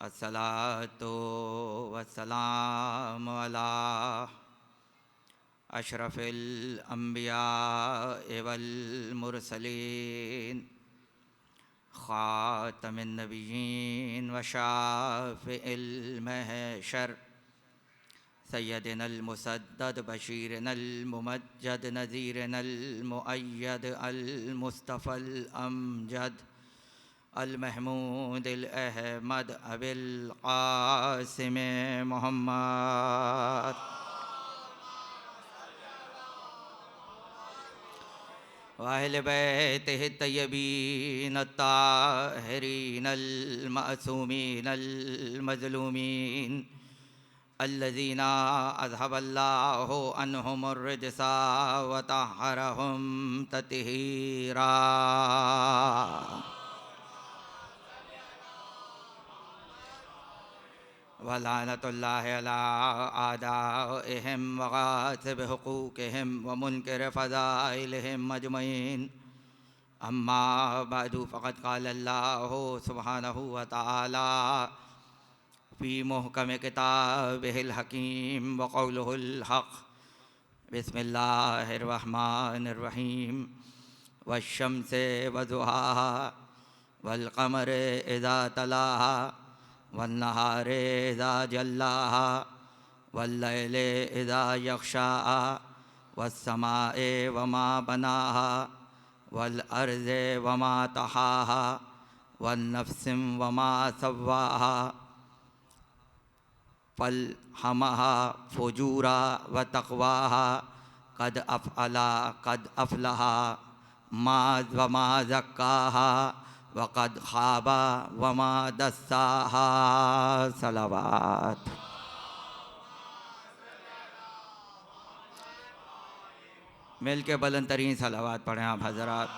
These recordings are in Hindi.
अस्सलातु वस्सलामु अला अशरफिल अंबिया वल मुरसलीन खातमिन नबिय्यीन व शाफ़िइल महशर सय्यदिनल मुसद्दद बशीरनल मुमज्जद नज़ीरनल मुअय्यद अल मुस्तफ़ल अमजद अल महमूद अल अहमद अबिल क़ासिम मोहम्मद वाहिल बैतिहि तय्यबीन अत्ताहिरीन अल मासूमीन अल मज़लूमीन अल्लज़ीना अज़हबल्लाहु अन्हुमुर रिजसा व तहहरहुम तत्हीरा। वलानतुल्लाहि अला आदाइहिम व गासिब हुकूकिहिम व मुनकिर फ़ज़ाइलिहिम अजमईन। अम्मा बअदु फ़क़द क़ालल्लाहु सुब्हानहु व तआला फ़ी मुहकम किताबिहिल हकीम व क़ौलुहुल हक़। बिस्मिल्लाहिर रहमानिर रहीम। वश्शम्सि व दुहाहा वल क़मरि इज़ा तलाहा वन्नहारे इज़ा जल्लाहा वल्लैलि इज़ा यग़शाहा वस्समाए वमा बनाहा वल्अर्ज़ि वमा तहाहा वन्नफ़्सिम वमा सव्वाहा फ़ल्हमहा फ़ुजूरा व तक़वाहा क़द अफ़लहा मा वमा ज़क्काहा वक़द ख़ाबा वमा दस्साहा। सलावत। मिल के बुलंद तरीन सलावत पढ़ें आप हज़रात।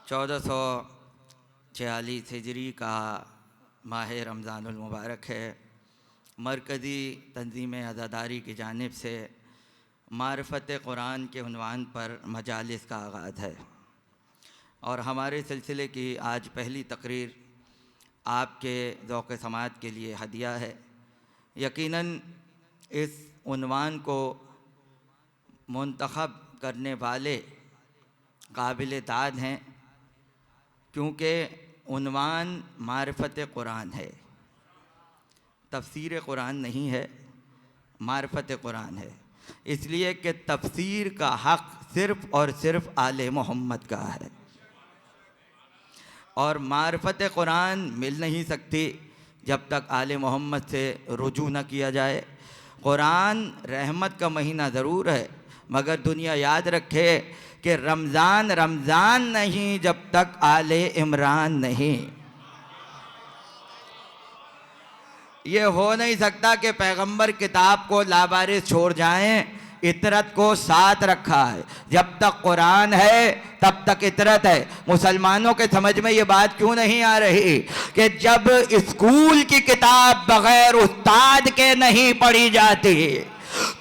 1446 हिजरी का माह रमज़ानुल मुबारक है। मरकज़ी तंज़ीम अज़ादारी की जानिब से मारिफ़त कुरान के उन्वान पर मजालिस का आगाज़ है और हमारे सिलसिले की आज पहली तकरीर आपके ज़ौक़ समाअत के लिए हदिया है। यकीनन इस उन्वान को मुंतख़ब करने वाले काबिल दाद हैं, क्योंकि उन्वान मारिफ़त कुरान है, तफ़सीर कुरान नहीं है, मारिफ़त कुरान है। इसलिए कि तफ़सीर का हक़ सिर्फ़ और सिर्फ़ आले मोहम्मद का है और मारिफ़त कुरान मिल नहीं सकती जब तक आले मोहम्मद से रुजू न किया जाए। कुरान रहमत का महीना ज़रूर है, मगर दुनिया याद रखे कि रमज़ान रमज़ान नहीं जब तक आले इमरान नहीं। ये हो नहीं सकता कि पैगंबर किताब को लावारिस छोड़ जाएं, इतरत को साथ रखा है। जब तक कुरान है तब तक इतरत है। मुसलमानों के समझ में ये बात क्यों नहीं आ रही कि जब स्कूल की किताब बगैर उस्ताद के नहीं पढ़ी जाती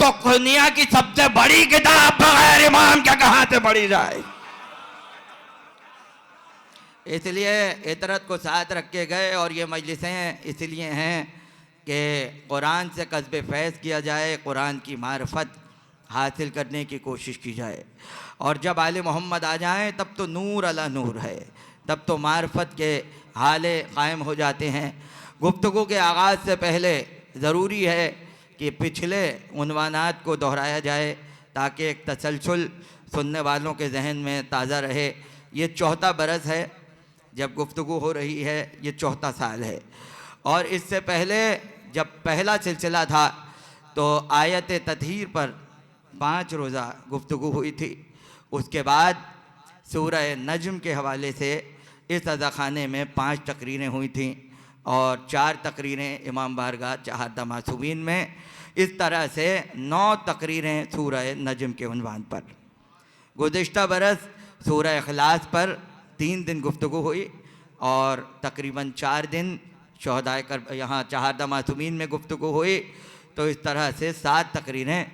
तो दुनिया की सबसे बड़ी किताब बगैर इमाम के कहां से पढ़ी जाए। इसलिए इतरत को साथ रखे गए और ये मजलिसें इसलिए हैं कि कुरान से कस्ब फैज़ किया जाए, कुरान की मारिफत हासिल करने की कोशिश की जाए। और जब आले मोहम्मद आ जाएं तब तो नूर अला नूर है, तब तो मारिफत के हाले कायम हो जाते हैं। गुफ्तगू के आगाज़ से पहले ज़रूरी है कि पिछले उन्वानात को दोहराया जाए ताकि एक तसलसल सुनने वालों के जहन में ताज़ा रहे। ये चौथा बरस है जब गुफ्तगू हो रही है, ये चौथा साल है। और इससे पहले जब पहला सिलसिला था तो आयत ततहीर पर 5 रोज़ा गुफ्तगू हुई थी। उसके बाद सूरह नज्म के हवाले से इस अज़ाख़ाने में 5 तकरीरें हुई थीं। और 4 तकरीरें इमाम बारगाह चहारदा मासूमीन में। इस तरह से 9 तकरीरें सूरह नजम के उन्वान पर। गुज़िश्ता बरस सूरह इखलास पर 3 दिन गुफ्तगू हुई और तकरीबन 4 दिन शहदाए कर यहाँ चहारदा मासूमीन में गुफ्तगू हुई। तो इस तरह से 7 तकरीरें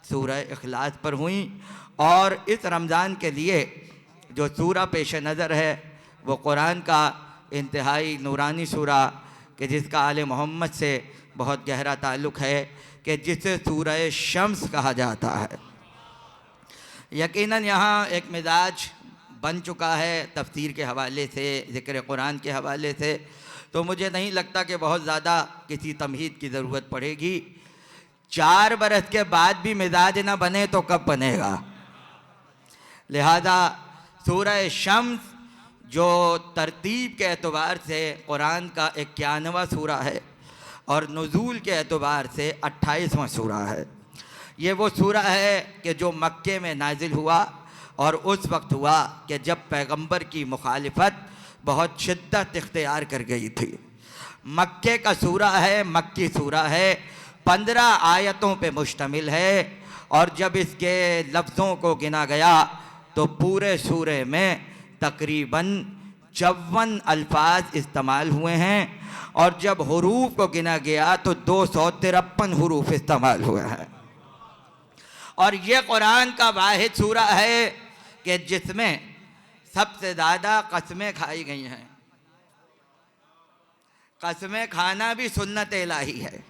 सूरह इखलास पर हुई। और इस रमज़ान के लिए जो सूरा पेश नज़र है वो कुरान का इंतहाई नूरानी सूरा कि जिसका आले मोहम्मद से बहुत गहरा ताल्लुक़ है, कि जिसे सूरह शम्स कहा जाता है। यकीनन यहाँ एक मिजाज बन चुका है तफसीर के हवाले से, ज़िक्र कुरान के हवाले से, तो मुझे नहीं लगता कि बहुत ज़्यादा किसी तमहीद की ज़रूरत पड़ेगी। 4 बरस के बाद भी मिजाज ना बने तो कब बनेगा। लिहाजा सूरह शम्स जो तरतीब के एतबार से कुरान का 91वां सूरा है और नुज़ूल के एतबार से 28वां सूरा है। ये वो सूरा है कि जो मक्के में नाजिल हुआ और उस वक्त हुआ कि जब पैगंबर की मुखालिफत बहुत शिद्दत इख्तियार कर गई थी। मक्के का सूरा है, मक्की सूरा है, 15 आयतों पे मुश्तमिल है। और जब इसके लफ्ज़ों को गिना गया तो पूरे सूरे में तकरीबन 54 अल्फाज इस्तेमाल हुए हैं और जब हुरूफ को गिना गया तो 253 हुरूफ इस्तेमाल हुए हैं। और ये कुरान का वाहिद सूरा है कि जिसमें सबसे ज़्यादा कस्में खाई गई हैं। कस्में खाना भी सुन्नत इलाही है,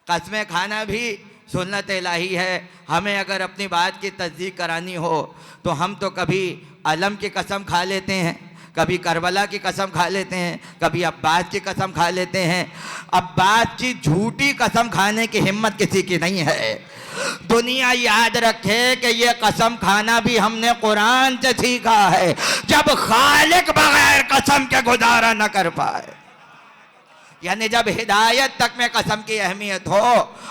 कस्में खाना भी सुन्नत इलाही है। हमें अगर अपनी बात की तस्दीक करानी हो तो हम तो कभी अलम की कसम खा लेते हैं, कभी करबला की कसम खा लेते हैं, कभी अब्बास की कसम खा लेते हैं। अब्बास की झूठी कसम खाने की हिम्मत किसी की नहीं है। दुनिया याद रखे कि ये कसम खाना भी हमने कुरान से सीखा है, जब खालिक बगैर कसम के गुजारा न कर पाए। यानी जब हिदायत तक में कसम की अहमियत हो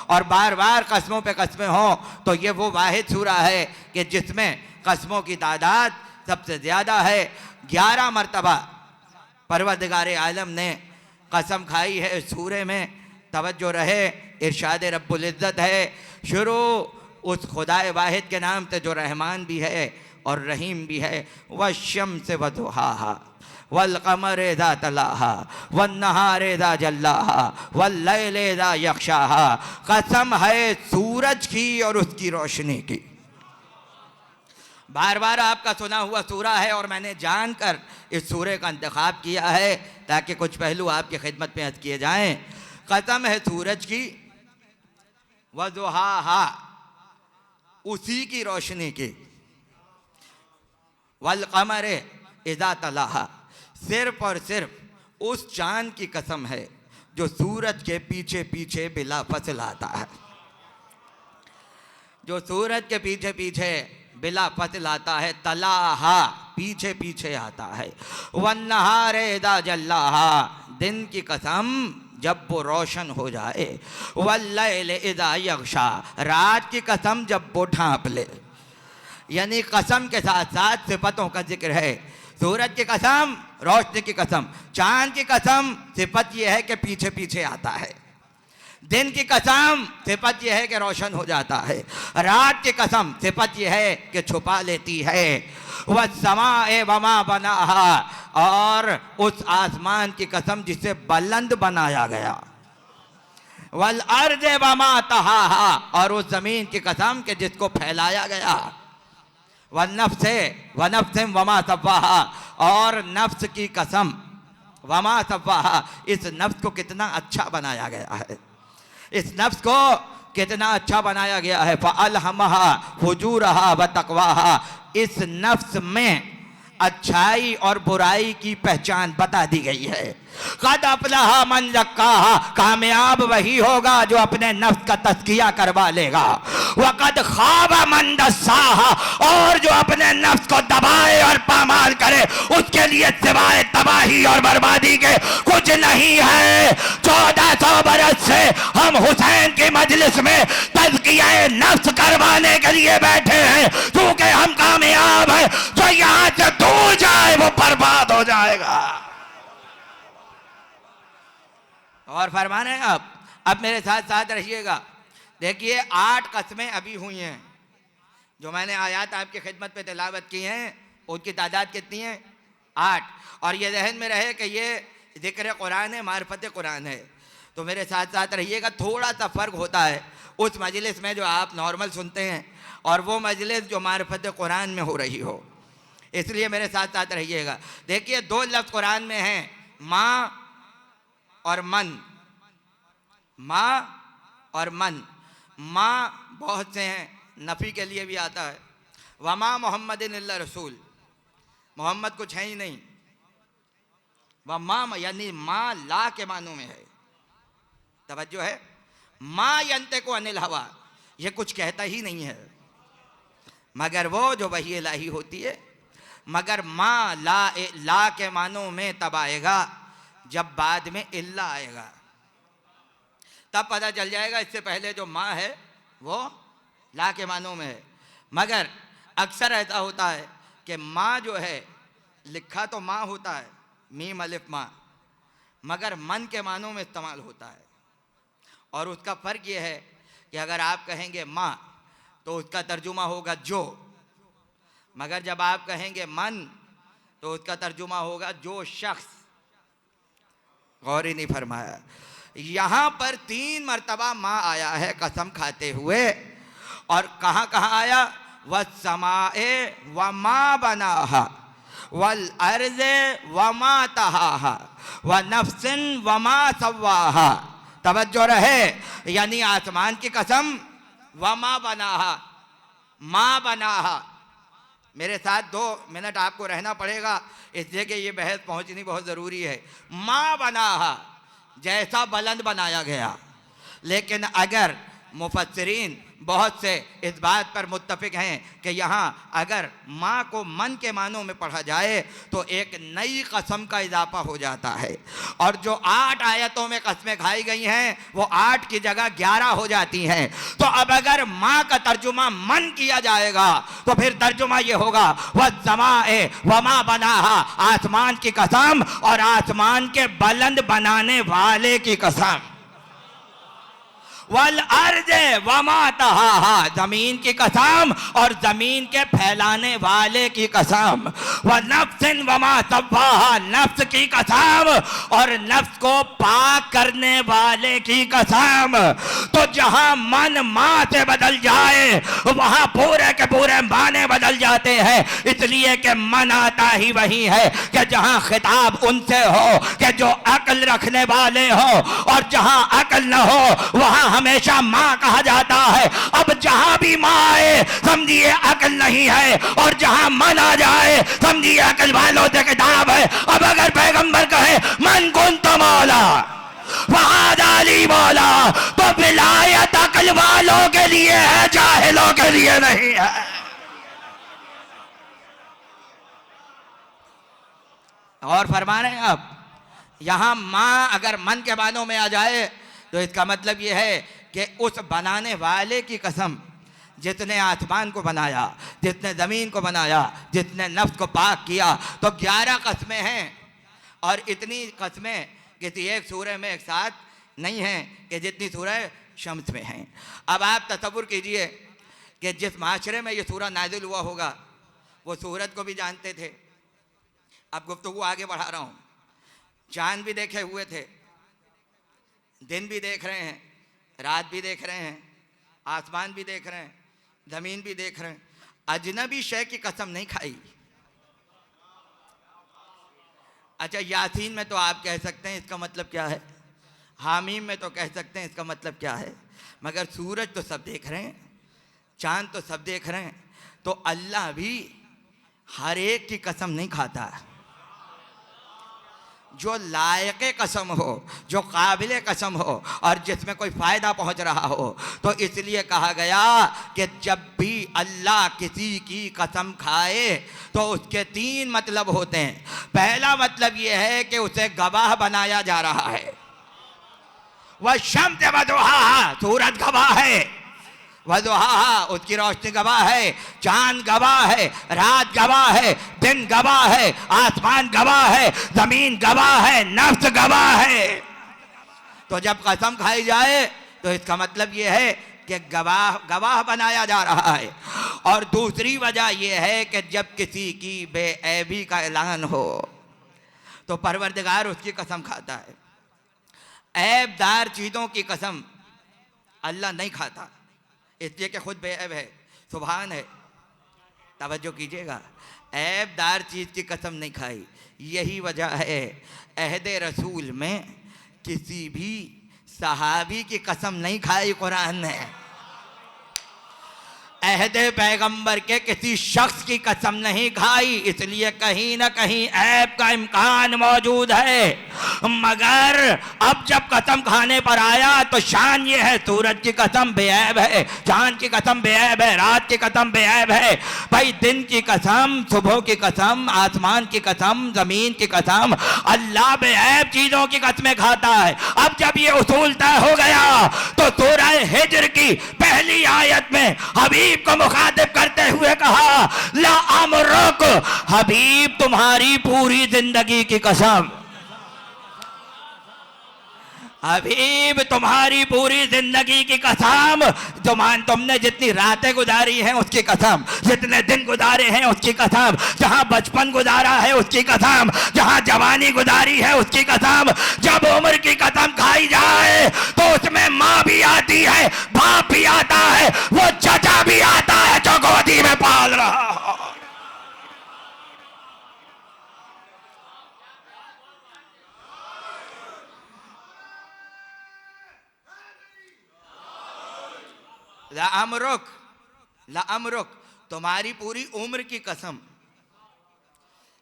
और बार बार कस्मों पे कस्में हो, तो ये वो वाहिद सूरा है कि जिसमें कस्मों की तादाद सबसे ज़्यादा है। 11 मरतबा परवरदिगार आलम ने कसम खाई है इस सूरे में। तवज्जो रहे, इरशाद रब्बुल इज़्ज़त है, शुरू उस खुदाए वाहिद के नाम से जो रहमान भी है और रहीम भी है। वश्शम्स वदुहाहा वल्क़मर इज़ा तलाहा वन्नहार इज़ा जल्लाहा वल्लैल इज़ा यग़शाहा। कसम है सूरज की और उसकी रोशनी की। बार बार आपका सुना हुआ सूरा है और मैंने जानकर इस सूरे का इंतखाब किया है ताकि कुछ पहलू आपकी खिदमत में अर्ज़ किए जाएँ। कसम है सूरज की, वज़ुहाहा उसी की रोशनी की, वल्क़मर इज़ा तलाहा सिर्फ और सिर्फ उस चाँद की कसम है जो सूरज के पीछे पीछे बिला फसल आता है, जो सूरज के पीछे पीछे बिला फसल आता है। तलाहा पीछे पीछे आता है। वन्नहार इज़ा जल्लाहा दिन की कसम जब वो रोशन हो जाए। वल्लैल इज़ा यग़शा रात की कसम जब वो ढांप ले। यानी कसम के साथ साथ सिफतों का जिक्र है। सूरज की कसम, रोशनी की कसम, चांद की कसम सिफत यह है कि पीछे पीछे आता है। दिन की कसम सिफत यह है कि रोशन हो जाता है। रात की कसम सिफत यह है कि छुपा लेती है। वस्समाए वमा बनाहा और उस आसमान की कसम जिसे बुलंद बनाया गया। वल अर्ज़ वमा तहाहा और उस जमीन की कसम के जिसको फैलाया गया। वनफ्स वमा सव्वाहा और नफ्स की कसम, वमा सव्वाहा इस नफ्स को कितना अच्छा बनाया गया है, इस नफ्स को कितना अच्छा बनाया गया है। फ़अल्हमहा फुजूरहा व तक़वाहा इस नफ्स में अच्छाई और बुराई की पहचान बता दी गई है। क़द अफ़लहा मन ज़क्काहा कामयाब वही होगा जो अपने नफ्स का तज़किया करवा लेगा। वक़द ख़ाब मन दस्साहा और जो अपने नफ्स को दबाए और पामाल करे उसके लिए सिवाय तबाही और बर्बादी के कुछ नहीं है। 1400 बरस से हम हुसैन की मजलिस में तज़किया नफ्स करवाने के लिए बैठे हैं, क्योंकि हम कामयाब हैं। जो यहाँ से दूर जाए वो बर्बाद हो जाएगा। और फरमा रहे हैं अब मेरे साथ साथ रहिएगा। देखिए 8 कस्में अभी हुई हैं, जो मैंने आयात आपकी खिदमत पे तिलावत की हैं, उनकी तादाद कितनी है? 8। और ये जहन में रहे कि ये ज़िक्र कुरान है, मारिफत कुरान है। तो मेरे साथ साथ रहिएगा। थोड़ा सा फ़र्क होता है उस मजलिस में जो आप नॉर्मल सुनते हैं और वो मजलिस जो मारिफत कुरान में हो रही हो, इसलिए मेरे साथ साथ रहिएगा। देखिए 2 लफ्ज़ कुरान में हैं, माँ और मन। माँ और मन। माँ बहुत से हैं, नफ़ी के लिए भी आता है, वमा मोहम्मदिन इल्ला रसूल, मोहम्मद कुछ है ही नहीं। वमा यानी माँ ला के मानों में है, तवज्जो है। माँ यंते को अनिल हवा, ये कुछ कहता ही नहीं है मगर वो जो वही इलाही होती है। मगर माँ ला के मानों में तब आएगा जब बाद में इल्ला आएगा, तब पता चल जाएगा। इससे पहले जो माँ है वो ला के मानों में है। मगर अक्सर ऐसा होता है कि माँ जो है लिखा तो माँ होता है, मीम अलिफ माँ, मगर मन के मानों में इस्तेमाल होता है। और उसका फ़र्क ये है कि अगर आप कहेंगे माँ तो उसका तर्जुमा होगा जो, मगर जब आप कहेंगे मन तो उसका तर्जुमा होगा जो शख्स। गौर ही नहीं फरमाया। यहाँ पर 3 मरतबा माँ आया है कसम खाते हुए, और कहाँ कहाँ आया? वस्समाए वमा बनाहा वल अर्ज़े वमा तहाहा व नफ्सिन वमा सव्वाहा। तवज्जो रहे, यानी आसमान की कसम, वमा बनाहा, माँ बनाहा। मेरे साथ 2 मिनट आपको रहना पड़ेगा, इसलिए कि ये बहस पहुंचनी बहुत ज़रूरी है। माँ बनाहा, जैसा बुलंद बनाया गया। लेकिन अगर मुफस्सिरीन बहुत से इस बात पर मुत्तफिक हैं कि यहाँ अगर माँ को मन के मानों में पढ़ा जाए तो एक नई कसम का इजाफा हो जाता है, और जो 8 आयतों में कस्में खाई गई हैं वो 8 की जगह 11 हो जाती हैं। तो अब अगर माँ का तर्जुमा मन किया जाएगा तो फिर तर्जुमा ये होगा वस्समाए वमा बनाहा, आसमान की कसम और आसमान के बुलंद बनाने वाले की कसम। वल अर्ज़े वमा तहाहा, जमीन की कसम और जमीन के फैलाने वाले की कसम। व नफ्सिन वमा सव्वाहा, नफ्स की कसम और नफ्स को पाक करने वाले की कसम। तो जहां मन माँ से बदल जाए वहां पूरे के पूरे माने बदल जाते हैं, इसलिए कि मन आता ही वही है कि जहां खिताब उनसे हो कि जो अक्ल रखने वाले हो, और जहां अक्ल न हो वहां हमेशा माँ कहा जाता है। अब जहां भी माँ आए समझिए अकल नहीं है, और जहां मन आ जाए समझिए अकल वालों से किताब है। अब अगर पैगंबर कहे मन कुंत मौला वहादाली मौला, तो विलायत अकल वालों के लिए है, जाहिलों के लिए नहीं है। और फरमा रहे हैं अब यहां माँ अगर मन के मानों में आ जाए तो इसका मतलब यह है कि उस बनाने वाले की कसम, जितने आसमान को बनाया, जितने ज़मीन को बनाया, जितने नफ्स को पाक किया, तो 11 कस्में हैं। और इतनी कस्में किसी एक सूरह में एक साथ नहीं हैं कि जितनी सूरह शम्स में हैं। अब आप तसव्वुर कीजिए कि जिस माशरे में ये सूरह नाजिल हुआ होगा वो सूरत को भी जानते थे। अब गुफ्तगू आगे बढ़ा रहा हूँ। चाँद भी देखे हुए थे, दिन भी देख रहे हैं, रात भी देख रहे हैं, आसमान भी देख रहे हैं, ज़मीन भी देख रहे हैं। अजनबी शय की कसम नहीं खाई। अच्छा, यासीन में तो आप कह सकते हैं इसका मतलब क्या है, हामीम में तो कह सकते हैं इसका मतलब क्या है, मगर सूरज तो सब देख रहे हैं, चाँद तो सब देख रहे हैं, तो अल्लाह भी हर एक की कसम नहीं खाता। जो लायक कसम हो, जो काबिल कसम हो और जिसमें कोई फ़ायदा पहुंच रहा हो, तो इसलिए कहा गया कि जब भी अल्लाह किसी की कसम खाए तो उसके 3 मतलब होते हैं। पहला मतलब यह है कि उसे गवाह बनाया जा रहा है। वह शम्स वदुहा, सूरज गवाह है, वदुहा उसकी रोशनी गवाह है, चांद गवाह है, रात गवाह है, दिन गवाह है, आसमान गवाह है, जमीन गवाह है, नफ्स गवाह है। तो जब कसम खाई जाए तो इसका मतलब ये है कि गवाह बनाया जा रहा है। और दूसरी वजह यह है कि जब किसी की बेऐबी का ऐलान हो तो परवरदिगार उसकी कसम खाता है। ऐबदार चीज़ों की कसम अल्लाह नहीं खाता, इसलिए कि खुद बेऐब है, सुभान है। तवज्जो कीजिएगा, ऐबदार चीज़ की कसम नहीं खाई। यही वजह है अहद रसूल में किसी भी सहाबी की कसम नहीं खाई कुरान ने। अहद पैगंबर के किसी शख्स की कसम नहीं खाई, इसलिए कहीं ना कहीं ऐब का इम्कान मौजूद है। मगर अब जब कसम खाने पर आया तो शान ये है, सूरज की कसम बेऐब है, चांद की कसम बेऐब है, रात की कसम बेऐब है। भाई दिन की कसम, सुबह की कसम, आसमान की कसम, जमीन की कसम, अल्लाह बेऐब चीजों की कसमें खाता है। अब जब ये उसूल तय हो गया तो सूरह हिज्र की पहली आयत में हबीब को मुखातिब करते हुए कहा, ला अमरुक, हबीब तुम्हारी पूरी जिंदगी की कसम, हबीब तुम्हारी पूरी जिंदगी की कसम, तुमने जितनी रातें गुजारी हैं उसकी कसम, जितने दिन गुजारे हैं उसकी कसम, जहां बचपन गुजारा है उसकी कसम, जहां जवानी गुजारी है उसकी कसम। जब उम्र की कसम खाई जाए तो उसमें माँ भी आती है, बाप भी आता है, वो चचा भी आता है जो गोदी में पाल रहा हो। ला अमरुक, तुम्हारी पूरी उम्र की कसम,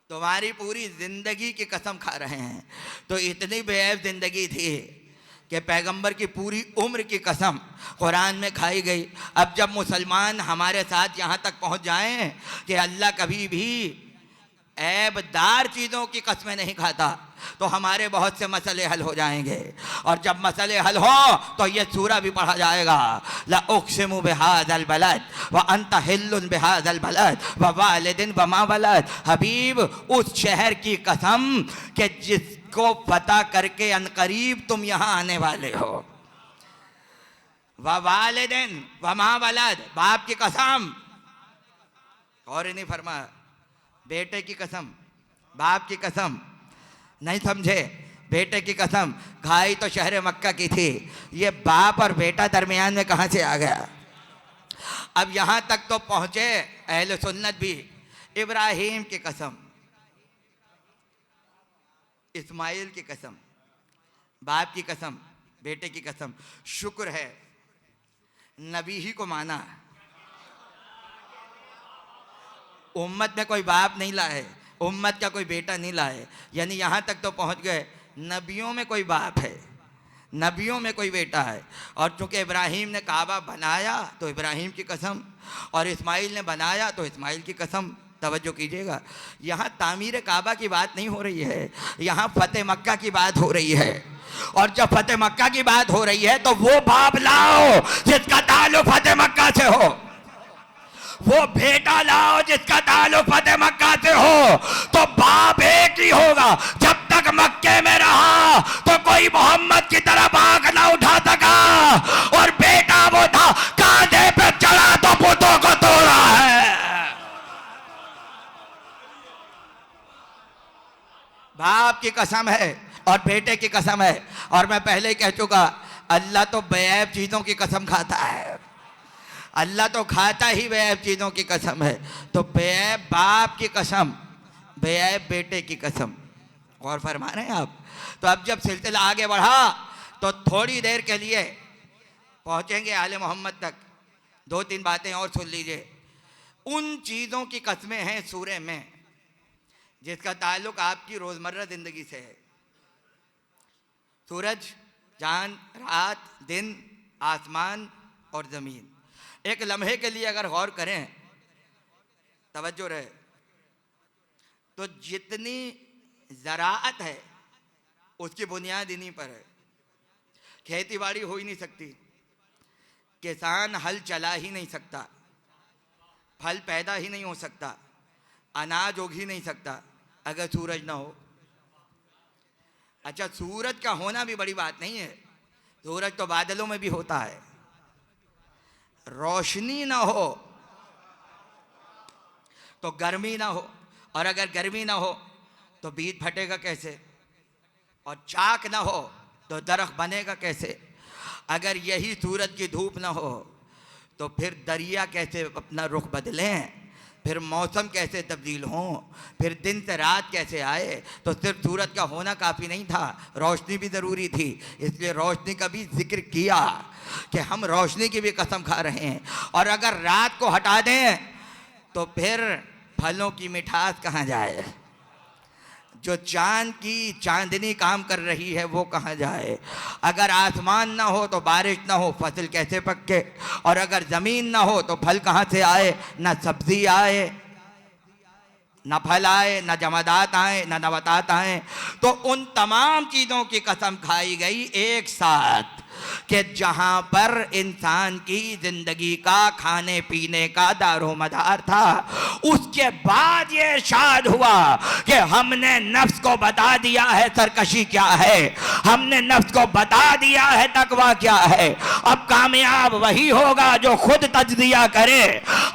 तुम्हारी पूरी जिंदगी की कसम खा रहे हैं। तो इतनी बेऐब जिंदगी थी कि पैगंबर की पूरी उम्र की कसम कुरान में खाई गई। अब जब मुसलमान हमारे साथ यहाँ तक पहुँच जाएं कि अल्लाह कभी भी ऐबदार चीज़ों की कस्में नहीं खाता तो हमारे बहुत से मसले हल हो जाएंगे। और जब मसले हल हो तो ये सूरा भी पढ़ा जाएगा, ला उक़सिमु बिहाज़ल बलद व अंत हिल्लुन बिहाज़ल बलद व वालिदिन व मा वलद। हबीब उस शहर की कसम कि जिसको पता करके अनकरीब तुम यहाँ आने वाले हो, व वालिदिन व मा वलद, बाप की कसम, और नहीं फरमा, बेटे की कसम, बाप की कसम, नहीं समझे, बेटे की कसम खाई तो शहर मक्का की थी। ये बाप और बेटा दरमियान में कहाँ से आ गया? अब यहाँ तक तो पहुँचे अहले सुन्नत भी, इब्राहिम की कसम, इस्माइल की कसम, बाप की कसम, बेटे की कसम। शुक्र है नबी ही को माना, उम्मत में कोई बाप नहीं लाए, उम्मत का कोई बेटा नहीं लाए। यानी यहाँ तक तो पहुँच गए नबियों में कोई बाप है, नबियों में कोई बेटा है। और चूँकि इब्राहिम ने काबा बनाया तो इब्राहिम की कसम, और इस्माइल ने बनाया तो इस्माइल की कसम। तवज्जो कीजिएगा, यहाँ तामीर काबा की बात नहीं हो रही है, यहाँ फतेह मक्का की बात हो रही है। और जब फतेह मक्का की बात हो रही है तो वो बाप लाओ जिसका ताल्लुक फतेह मक्का से हो, वो बेटा लाओ जिसका ताल्लुक फतेह मक्का से हो। तो बाप एक ही होगा। जब तक मक्के में रहा तो कोई मोहम्मद की तरफ आंख ना उठा सका, और बेटा वो था कांधे पे चढ़ा तो पुतों को तोड़ा है। बाप की कसम है और बेटे की कसम है। और मैं पहले ही कह चुका, अल्लाह तो बेऐब चीजों की कसम खाता है, अल्लाह तो खाता ही बेऐब चीज़ों की कसम है। तो बेऐब बाप की कसम, बेऐब बेटे की कसम, और फरमा रहे हैं आप। तो अब जब सिलसिला आगे बढ़ा तो थोड़ी देर के लिए पहुँचेंगे आले मोहम्मद तक। दो तीन बातें और सुन लीजिए। उन चीज़ों की कसमें हैं सूरे में जिसका ताल्लुक आपकी रोज़मर्रा ज़िंदगी से है। सूरज, चाँद, रात, दिन, आसमान और ज़मीन। एक लम्हे के लिए अगर गौर करें, तवज्जो रहे, तो जितनी ज़राअत है उसकी बुनियाद इन्हीं पर है। खेती बाड़ी हो ही नहीं सकती, किसान हल चला ही नहीं सकता, फल पैदा ही नहीं हो सकता, अनाज उग ही नहीं सकता अगर सूरज ना हो। अच्छा, सूरज का होना भी बड़ी बात नहीं है, सूरज तो बादलों में भी होता है। रोशनी ना हो तो गर्मी ना हो, और अगर गर्मी ना हो तो बीज फटेगा कैसे, और चाक ना हो तो दरख्त बनेगा कैसे। अगर यही सूरज की धूप ना हो तो फिर दरिया कैसे अपना रुख बदलें, फिर मौसम कैसे तब्दील हों, फिर दिन से रात कैसे आए। तो सिर्फ सूरज का होना काफ़ी नहीं था, रोशनी भी ज़रूरी थी। इसलिए रोशनी का भी जिक्र किया कि हम रोशनी की भी कसम खा रहे हैं। और अगर रात को हटा दें तो फिर फलों की मिठास कहाँ जाए, जो चांद की चांदनी काम कर रही है वो कहाँ जाए। अगर आसमान ना हो तो बारिश ना हो, फसल कैसे पके, और अगर ज़मीन ना हो तो फल कहाँ से आए, ना सब्जी आए, ना फल आए, ना जमादात आए, ना नबातात आए। तो उन तमाम चीज़ों की कसम खाई गई एक साथ कि जहाँ पर इंसान की ज़िंदगी का खाने पीने का दारो मदार था। उसके बाद ये इरशाद हुआ कि हमने नफ्स को बता दिया है सरकशी क्या है, हमने नफ्स को बता दिया है तकवा क्या है। अब कामयाब वही होगा जो खुद तजदिया करे,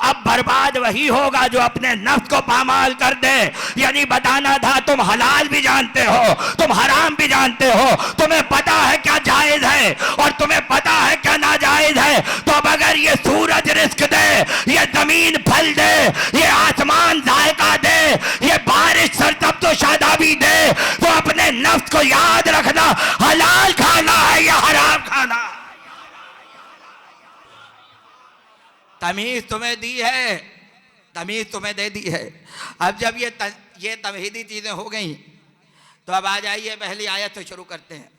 अब बर्बाद वही होगा जो अपने नफ्स को पामाल कर दे। यानी बताना था तुम हलाल भी जानते हो, तुम हराम भी जानते हो, तुम्हें पता है क्या जायज़ है और तुम्हें पता है क्या नाजायज है। तो अब अगर ये सूरज रिस्क दे, ये जमीन फल दे, ये आसमान जायका दे, ये बारिश सरतब तो शादाबी दे, तो अपने नफ्स को याद रखना हलाल खाना है या हराम खाना। तमीज तुम्हें दी है, तमीज तुम्हें दे दी है। अब जब ये तमहीदी चीजें हो गई तो अब आ जाइए पहली आयत से शुरू करते हैं।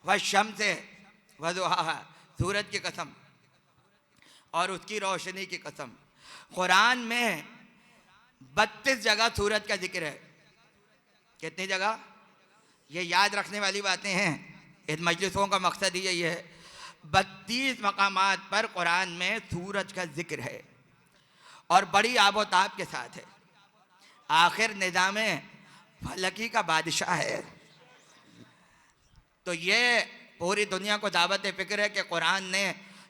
वह शम्स वज़ुहाहा, सूरज की कसम और उसकी रोशनी की कसम। कुरान में 32 जगह सूरज का जिक्र है। कितनी जगह? ये याद रखने वाली बातें हैं, इन मजलिसों का मकसद ही यही है। 32 मकामात पर कुरान में सूरज का जिक्र है और बड़ी आबोताब के साथ है। आखिर निज़ाम फलकी का बादशाह है। तो ये पूरी दुनिया को दावत फ़िक्र है कि कुरान ने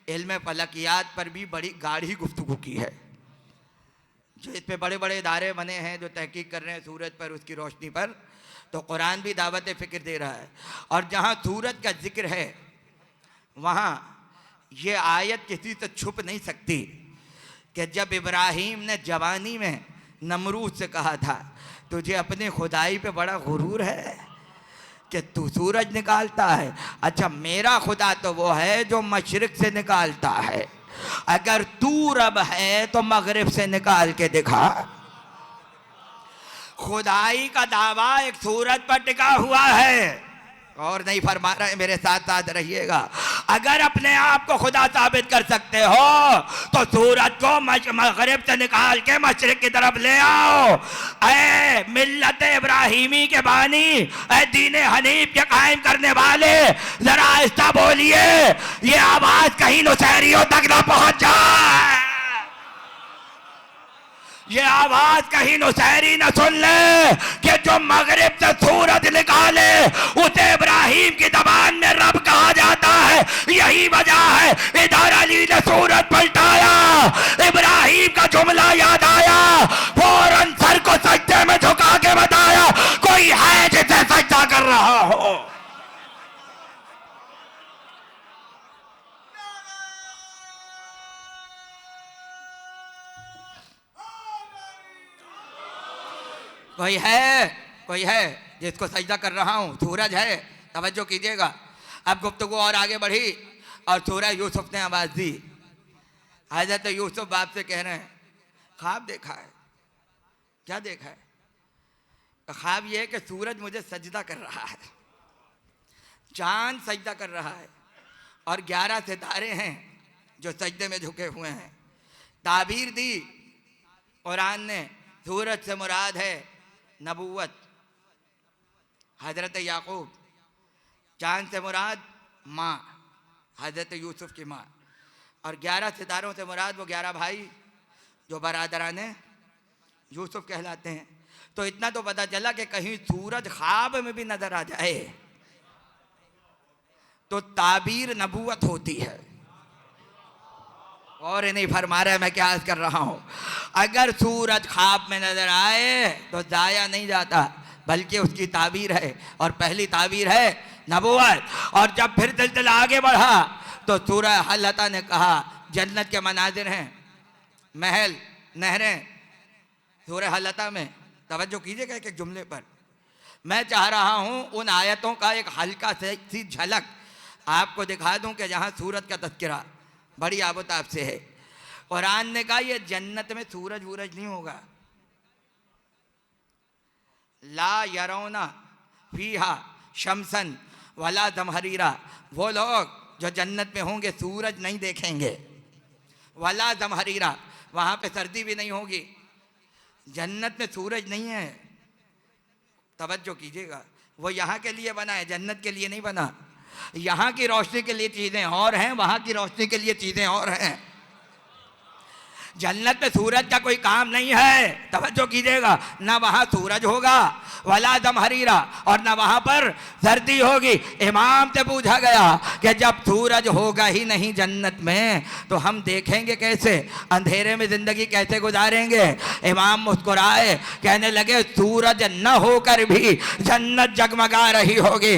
इल्म फलकियात पर भी बड़ी गाढ़ी गुफ्तगू की है। जो इस पे बड़े बड़े इदारे बने हैं जो तहकीक कर रहे हैं सूरज पर, उसकी रोशनी पर, तो कुरान भी दावत फ़िक्र दे रहा है। और जहाँ सूरज का जिक्र है वहाँ ये आयत किसी से छुप नहीं सकती कि जब इब्राहीम ने जवानी में नमरूद से कहा था तुझे अपने खुदाई पे बड़ा गुरूर है कि तू सूरज निकालता है। अच्छा, मेरा खुदा तो वो है जो मशरिक से निकालता है, अगर तू रब है तो मगरिब से निकाल के दिखा। खुदाई का दावा एक सूरज पर टिका हुआ है और नहीं फरमा रहे, मेरे साथ साथ रहिएगा। अगर अपने आप को खुदा साबित कर सकते हो तो सूरज को मगरिब से निकाल के मशरिक की तरफ ले आओ। ऐ मिल्लत इब्राहिमी के बानी, ऐ दीन हनीफ के कायम करने वाले, जरा आहिस्ता बोलिए, ये आवाज कहीं नुसैरियों तक ना पहुंच जाए, ये आवाज कहीं नुसैरी न सुन ले कि जो मगरिब से सूरज निकाले उसे इब्राहिम की जबान में रब कहा जाता है। यही वजह है इधर अली ने सूरज पलटाया, इब्राहिम का जुमला याद आया, फौरन सर को सजदे में झुका के बताया कोई है जिसे सजदा कर रहा हो। कोई है जिसको सजदा कर रहा हूँ, सूरज है। तवज्जो कीजिएगा। अब गुफ्तगू और आगे बढ़ी और सूरह यूसुफ ने आवाज़ दी। हज़रत यूसुफ बाप से कह रहे हैं ख्वाब देखा है। क्या देखा है? तो ख्वाब ये है कि सूरज मुझे सजदा कर रहा है, चांद सजदा कर रहा है और 11 सितारे हैं जो सजदे में झुके हुए हैं। ताबीर दी कुरान ने, सूरज से मुराद है नबूवत, हज़रत याकूब। चांद से मुराद माँ, हज़रत यूसुफ की माँ। और 11 सितारों से मुराद वो 11 भाई जो बरादरान यूसुफ कहलाते हैं। तो इतना तो पता चला कि कहीं सूरज ख्वाब में भी नजर आ जाए तो ताबीर नबूवत होती है। और नहीं फरमा रहा है, मैं क्या अर्ज कर रहा हूं, अगर सूरज ख्वाब में नजर आए तो जाया नहीं जाता, बल्कि उसकी ताबीर है, और पहली ताबीर है नबूवत। और जब फिर सिलसिला आगे बढ़ा तो सूरह हल्लता ने कहा जन्नत के मनाजिर हैं, महल, नहरें, सूरह हल्लता में। तवज्जो कीजिएगा एक एक जुमले पर। मैं चाह रहा हूं उन आयतों का एक हल्का सी झलक आपको दिखा दूं कि जहां सूरज का तज़किरा बड़ी आबोताब से है। कुरान ने कहा ये जन्नत में सूरज वूरज नहीं होगा। ला यरौना फीहा शमसन वला जमहरीरा, वो लोग जो जन्नत में होंगे सूरज नहीं देखेंगे। वला जमहरीरा, वहां पे सर्दी भी नहीं होगी। जन्नत में सूरज नहीं है। तवज्जो कीजिएगा, वो यहाँ के लिए बना है, जन्नत के लिए नहीं बना। यहाँ की रोशनी के लिए चीज़ें और हैं, वहाँ की रोशनी के लिए चीज़ें और हैं। जन्नत में सूरज का कोई काम नहीं है, तवज्जो कीजिएगा। ना वहाँ सूरज होगा वला जमहरीरा, और ना वहाँ पर सर्दी होगी। इमाम से पूछा गया कि जब सूरज होगा ही नहीं जन्नत में तो हम देखेंगे कैसे, अंधेरे में ज़िंदगी कैसे गुजारेंगे। इमाम मुस्कुराए, कहने लगे सूरज न होकर भी जन्नत जगमगा रही होगी।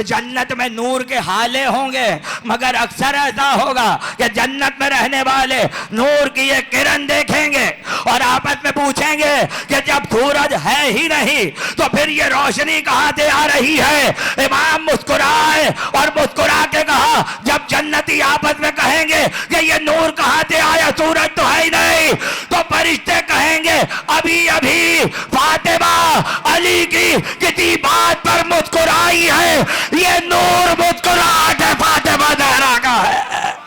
जन्नत में नूर के हाले होंगे, मगर अक्सर ऐसा होगा कि जन्नत में रहने वाले नूर की ये किरण देखेंगे और आपस में पूछेंगे कि जब सूरज है ही नहीं तो फिर ये रोशनी कहां से आ रही है। इमाम मुस्कुराए और मुस्कुरा के कहा, जब जन्नती आपस में कहेंगे कि ये नूर कहां से आया, सूरज तो है ही नहीं, तो फरिश्ते कहेंगे अभी अभी फातिमा अली की किसी बात पर मुस्कुराई है, ये नूर मुस्कुराहट है फातिमा ज़हरा का है।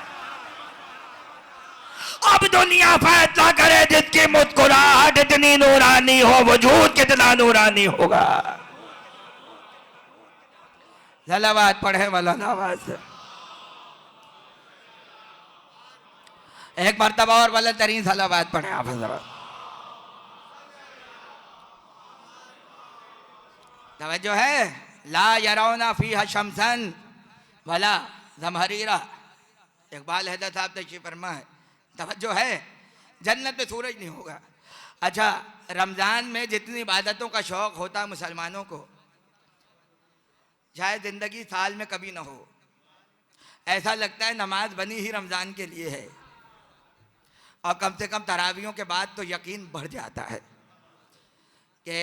अब दुनिया फैसला करे जिसकी मुस्कुराहट इतनी नूरानी हो, वजूद कितना नूरानी होगा। सलावत पढ़े वाला नवाज, एक मर्तबा और वाला तरीन सलावत पढ़े आप हज़रात। तवज्जो है, ला यरौना फीहा शमसन वला ज़महरीरा। इकबाल हैदर साहब तशरीफ फरमा है। तवज्जो है, जन्नत में सूरज नहीं होगा। अच्छा, रमज़ान में जितनी इबादतों का शौक़ होता है मुसलमानों को, शायद ज़िंदगी साल में कभी ना हो। ऐसा लगता है नमाज बनी ही रमज़ान के लिए है, और कम से कम तरावियों के बाद तो यकीन बढ़ जाता है कि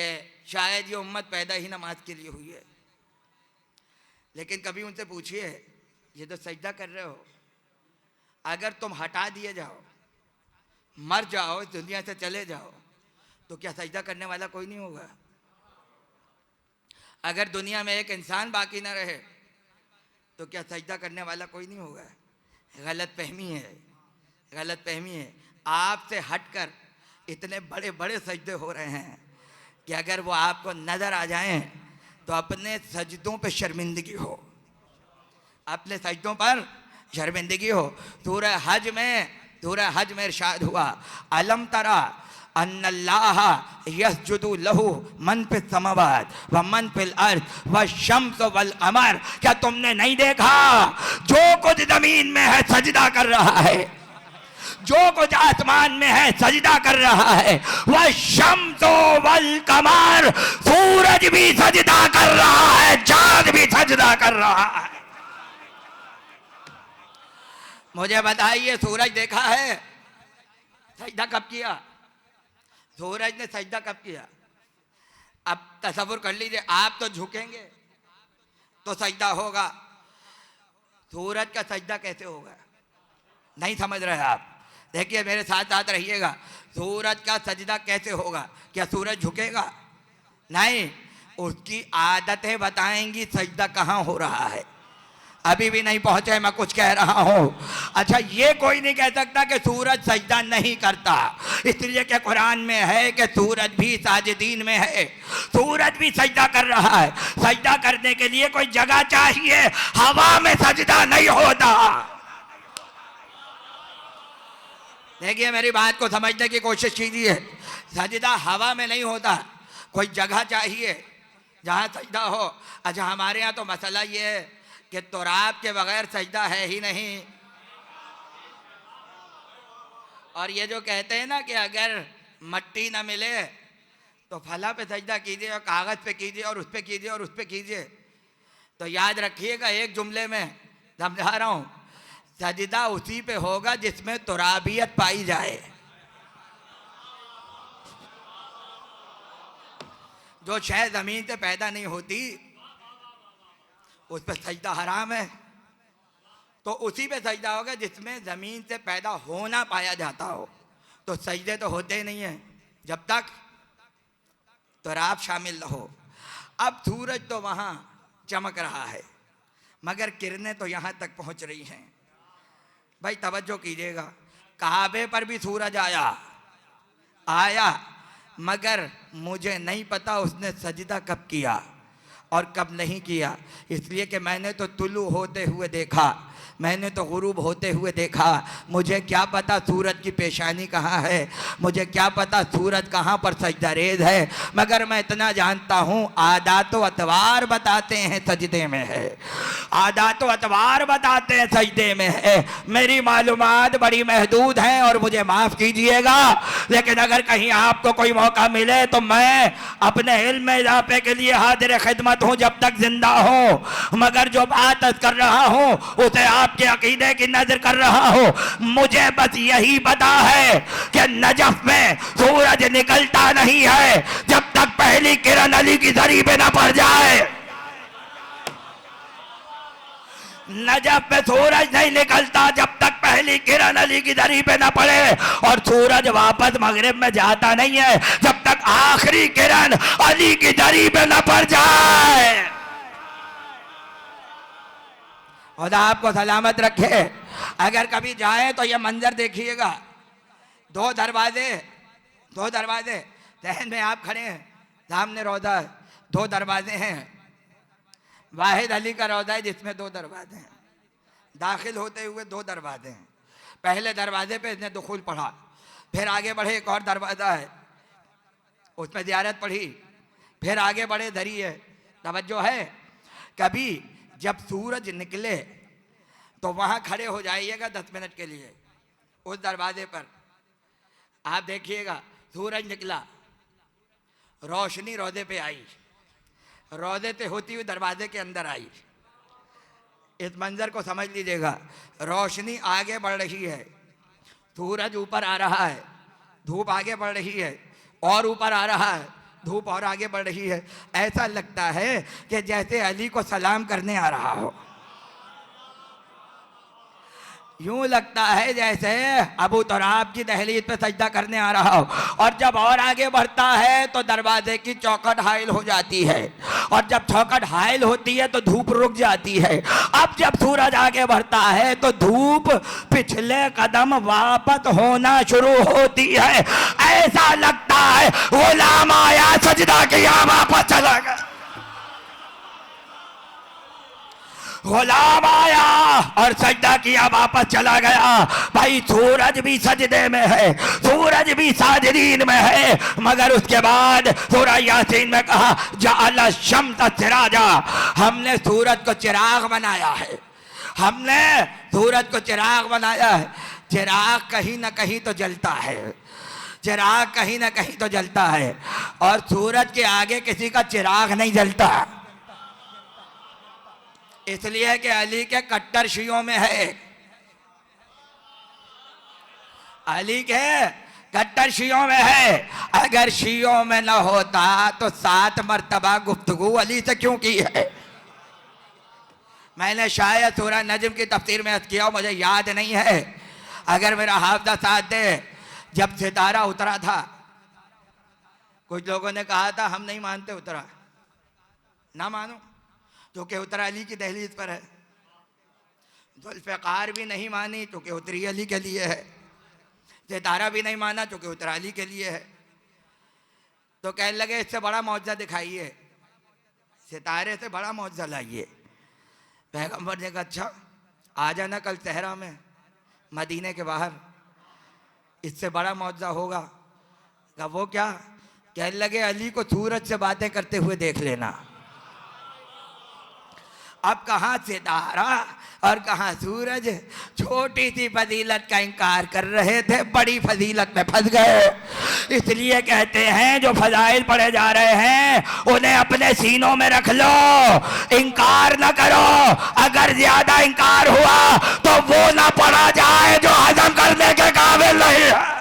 शायद ये उम्मत पैदा ही नमाज के लिए हुई है। लेकिन कभी उनसे पूछिए, ये तो सजदा कर रहे हो, अगर तुम हटा दिए जाओ, मर जाओ, इस दुनिया से चले जाओ, तो क्या सजदा करने वाला कोई नहीं होगा? अगर दुनिया में एक इंसान बाकी ना रहे तो क्या सजदा करने वाला कोई नहीं होगा? गलत फहमी है, गलत फहमी है। आपसे हटकर इतने बड़े बड़े सजदे हो रहे हैं कि अगर वो आपको नज़र आ जाएं तो अपने सजदों पे शर्मिंदगी हो, अपने सजदों पर शर्मिंदगी हो। सूरह हज में इरशाद हुआ, अलम तरा अन्नल्लाह यस्जुदु लहू मन फिस समावात व मन फिल अर्द व शम्स वल कमर। क्या तुमने नहीं देखा जो कुछ जमीन में है सजदा कर रहा है, जो कुछ आसमान में है सजदा कर रहा है। वह शम्स वल कमर, सूरज भी सजदा कर रहा है, चांद भी सजदा कर रहा है। मुझे बताइए, सूरज देखा है? सजदा कब किया? सूरज ने सजदा कब किया? अब तसव्वुर कर लीजिए, आप तो झुकेंगे तो सजदा होगा, सूरज का सजदा कैसे होगा? नहीं समझ रहे आप? देखिए मेरे साथ साथ रहिएगा। सूरज का सजदा कैसे होगा? क्या सूरज झुकेगा? नहीं, उसकी आदतें बताएंगी सजदा कहाँ हो रहा है। अभी भी नहीं पहुंचे, मैं कुछ कह रहा हूं। अच्छा, ये कोई नहीं कह सकता कि सूरज सजदा नहीं करता, इसलिए कि कुरान में है कि सूरज भी साजिदीन में है, सूरज भी सजदा कर रहा है। सजदा करने के लिए कोई जगह चाहिए, हवा में सजदा नहीं होता। देखिए मेरी बात को समझने की कोशिश कीजिए, सजदा हवा में नहीं होता, कोई जगह चाहिए जहाँ सजदा हो। अच्छा, हमारे यहाँ तो मसला ये है कि तुराब के बगैर सजदा है ही नहीं। और ये जो कहते हैं ना कि अगर मट्टी ना मिले तो फला पे सजदा कीजिए और कागज़ पे कीजिए और उस पे कीजिए और उस पे कीजिए, तो याद रखिएगा एक जुमले में समझा रहा हूँ, सजदा उसी पे होगा जिसमें तुराबियत पाई जाए। जो शय ज़मीन से पैदा नहीं होती उस पर सजदा हराम है। तो उसी पे सजदा होगा जिसमें ज़मीन से पैदा होना पाया जाता हो। तो सजदे तो होते ही नहीं हैं जब तक तुराब शामिल न हो। अब सूरज तो वहाँ चमक रहा है मगर किरणें तो यहाँ तक पहुँच रही हैं। भाई तवज्जो कीजिएगा, काबे पर भी सूरज आया मगर मुझे नहीं पता उसने सजदा कब किया और कब नहीं किया, इसलिए कि मैंने तो तुलू होते हुए देखा, मैंने तो गुरूब होते हुए देखा। मुझे क्या पता सूरज की पेशानी कहाँ है, मुझे क्या पता सूरज कहाँ पर सजदा रेज़ है, मगर मैं इतना जानता हूँ आदात व अतवार बताते हैं सजदे में है, आदात व अतवार बताते हैं सजदे में है। मेरी मालूमात बड़ी महदूद हैं और मुझे माफ़ कीजिएगा, लेकिन अगर कहीं आपको कोई मौका मिले तो मैं अपने इल्म में इजाफे के लिए हाजिर खिदमत हूँ जब तक जिंदा हूँ। मगर जो बात कर रहा हूँ उसे आपके अकीदे की नजर कर रहा हूँ। मुझे बस यही पता है कि नजफ में सूरज निकलता नहीं है जब तक पहली किरण अली की धरी पे न पड़ जाए। नजफ में सूरज नहीं निकलता जब तक पहली किरण अली की धरी पे न पड़े, और सूरज वापस मगरिब में जाता नहीं है जब तक आखिरी किरण अली की धरी पे न पड़ जाए। खुदा आपको सलामत रखे। अगर कभी जाए तो ये मंजर देखिएगा, दो दरवाजे तहन में आप खड़े हैं, सामने रौदा, दो दरवाजे हैं। वाहिद अली का रौदा है जिसमें दो दरवाजे हैं, दाखिल होते हुए दो दरवाजे हैं। पहले दरवाजे पे इसने दुखूल पढ़ा, फिर आगे बढ़े एक और दरवाज़ा है उसमें ज़ियारत पढ़ी, फिर आगे बढ़े धरी है। तवज्जो है, कभी जब सूरज निकले तो वहाँ खड़े हो जाइएगा 10 मिनट के लिए उस दरवाजे पर। आप देखिएगा सूरज निकला, रोशनी रौदे पे आई, रौदे से होती हुई दरवाजे के अंदर आई। इस मंजर को समझ लीजिएगा, रोशनी आगे बढ़ रही है, सूरज ऊपर आ रहा है, धूप आगे बढ़ रही है, और ऊपर आ रहा है, धूप और आगे बढ़ रही है। ऐसा लगता है कि जैसे अली को सलाम करने आ रहा हो, यूं लगता है जैसे अबू तुराब की दहलीज पे सजदा करने आ रहा हो। और जब और आगे बढ़ता है तो दरवाजे की चौखट हाइल हो जाती है, और जब चौखट हाइल होती है तो धूप रुक जाती है। अब जब सूरज आगे बढ़ता है तो धूप पिछले कदम वापस होना शुरू होती है। ऐसा लगता है गुलाम आया, सजदा किया, वापस चला गया। गुलाम आया और सजदा किया, वापस चला गया। भाई सूरज भी सजदे में है, सूरज भी साजिदीन में है, मगर उसके बाद सूरह यासीन में कहा जअल शम्स सिराजा, हमने सूरज को चिराग बनाया है, हमने सूरज को चिराग बनाया है। चिराग कहीं ना कहीं तो जलता है, चिराग कहीं ना कहीं तो जलता है, और सूरज के आगे किसी का चिराग नहीं जलता, इसलिए कि अली के कट्टर शियों में है, अली के कट्टर शियों में है। अगर शियों में न होता तो 7 मर्तबा गुफ्तगू अली से क्यों की है। मैंने शायद सूरह नजम की तफसीर में अर्ज़ किया, मुझे याद नहीं है, अगर मेरा हाफ़िज़ा साथ दे, जब सितारा उतरा था कुछ लोगों ने कहा था हम नहीं मानते उतरा, ना मानो, क्योंकि उतरा अली की दहलीज पर है। जुल्फ़िकार भी नहीं मानी क्योंकि उतरी अली के लिए है, सितारा भी नहीं माना क्योंकि उतरा अली के लिए है। तो कहने लगे इससे बड़ा मौजज़ा दिखाइए, सितारे से बड़ा मौजज़ा लाइए। पैगम्बर ने कहा अच्छा आ जाना कल सहरा में मदीने के बाहर, इससे बड़ा मौजज़ा होगा। कहा वो क्या? कहने लगे अली को सूरज से बातें करते हुए देख लेना। अब कहाँ सितारा और कहाँ सूरज। छोटी सी फजीलत का इनकार कर रहे थे, बड़ी फजीलत में फंस गए। इसलिए कहते हैं जो फजाइल पढ़े जा रहे हैं उन्हें अपने सीनों में रख लो, इनकार न करो। अगर ज्यादा इनकार हुआ तो वो ना पढ़ा जाए जो हजम करने के काबिल नहीं है,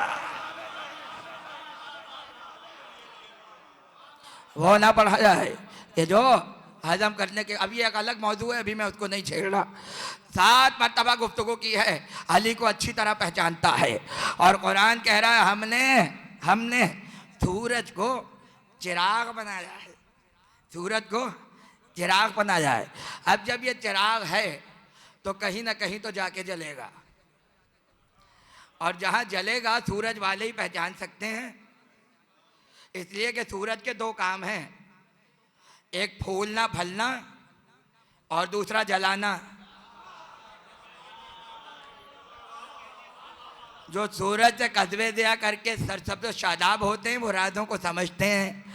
वो ना पढ़ा जाए। ये जो हजम करने के, अब ये एक अलग मौजू है, अभी मैं उसको नहीं छेड़ रहा। 7 मरतबा गुफ्तगू की है, अली को अच्छी तरह पहचानता है। और कुरान कह रहा है हमने सूरज को चिराग बनाया है, सूरज को चिराग बनाया है। अब जब ये चिराग है तो कहीं ना कहीं तो जाके जलेगा, और जहां जलेगा सूरज वाले ही पहचान सकते हैं। इसलिए कि सूरज के 2 काम हैं, एक फूलना फलना और दूसरा जलाना। जो सूरज से कस्बे दिया करके सरसब्ज़ शादाब होते हैं वो रातों को समझते हैं,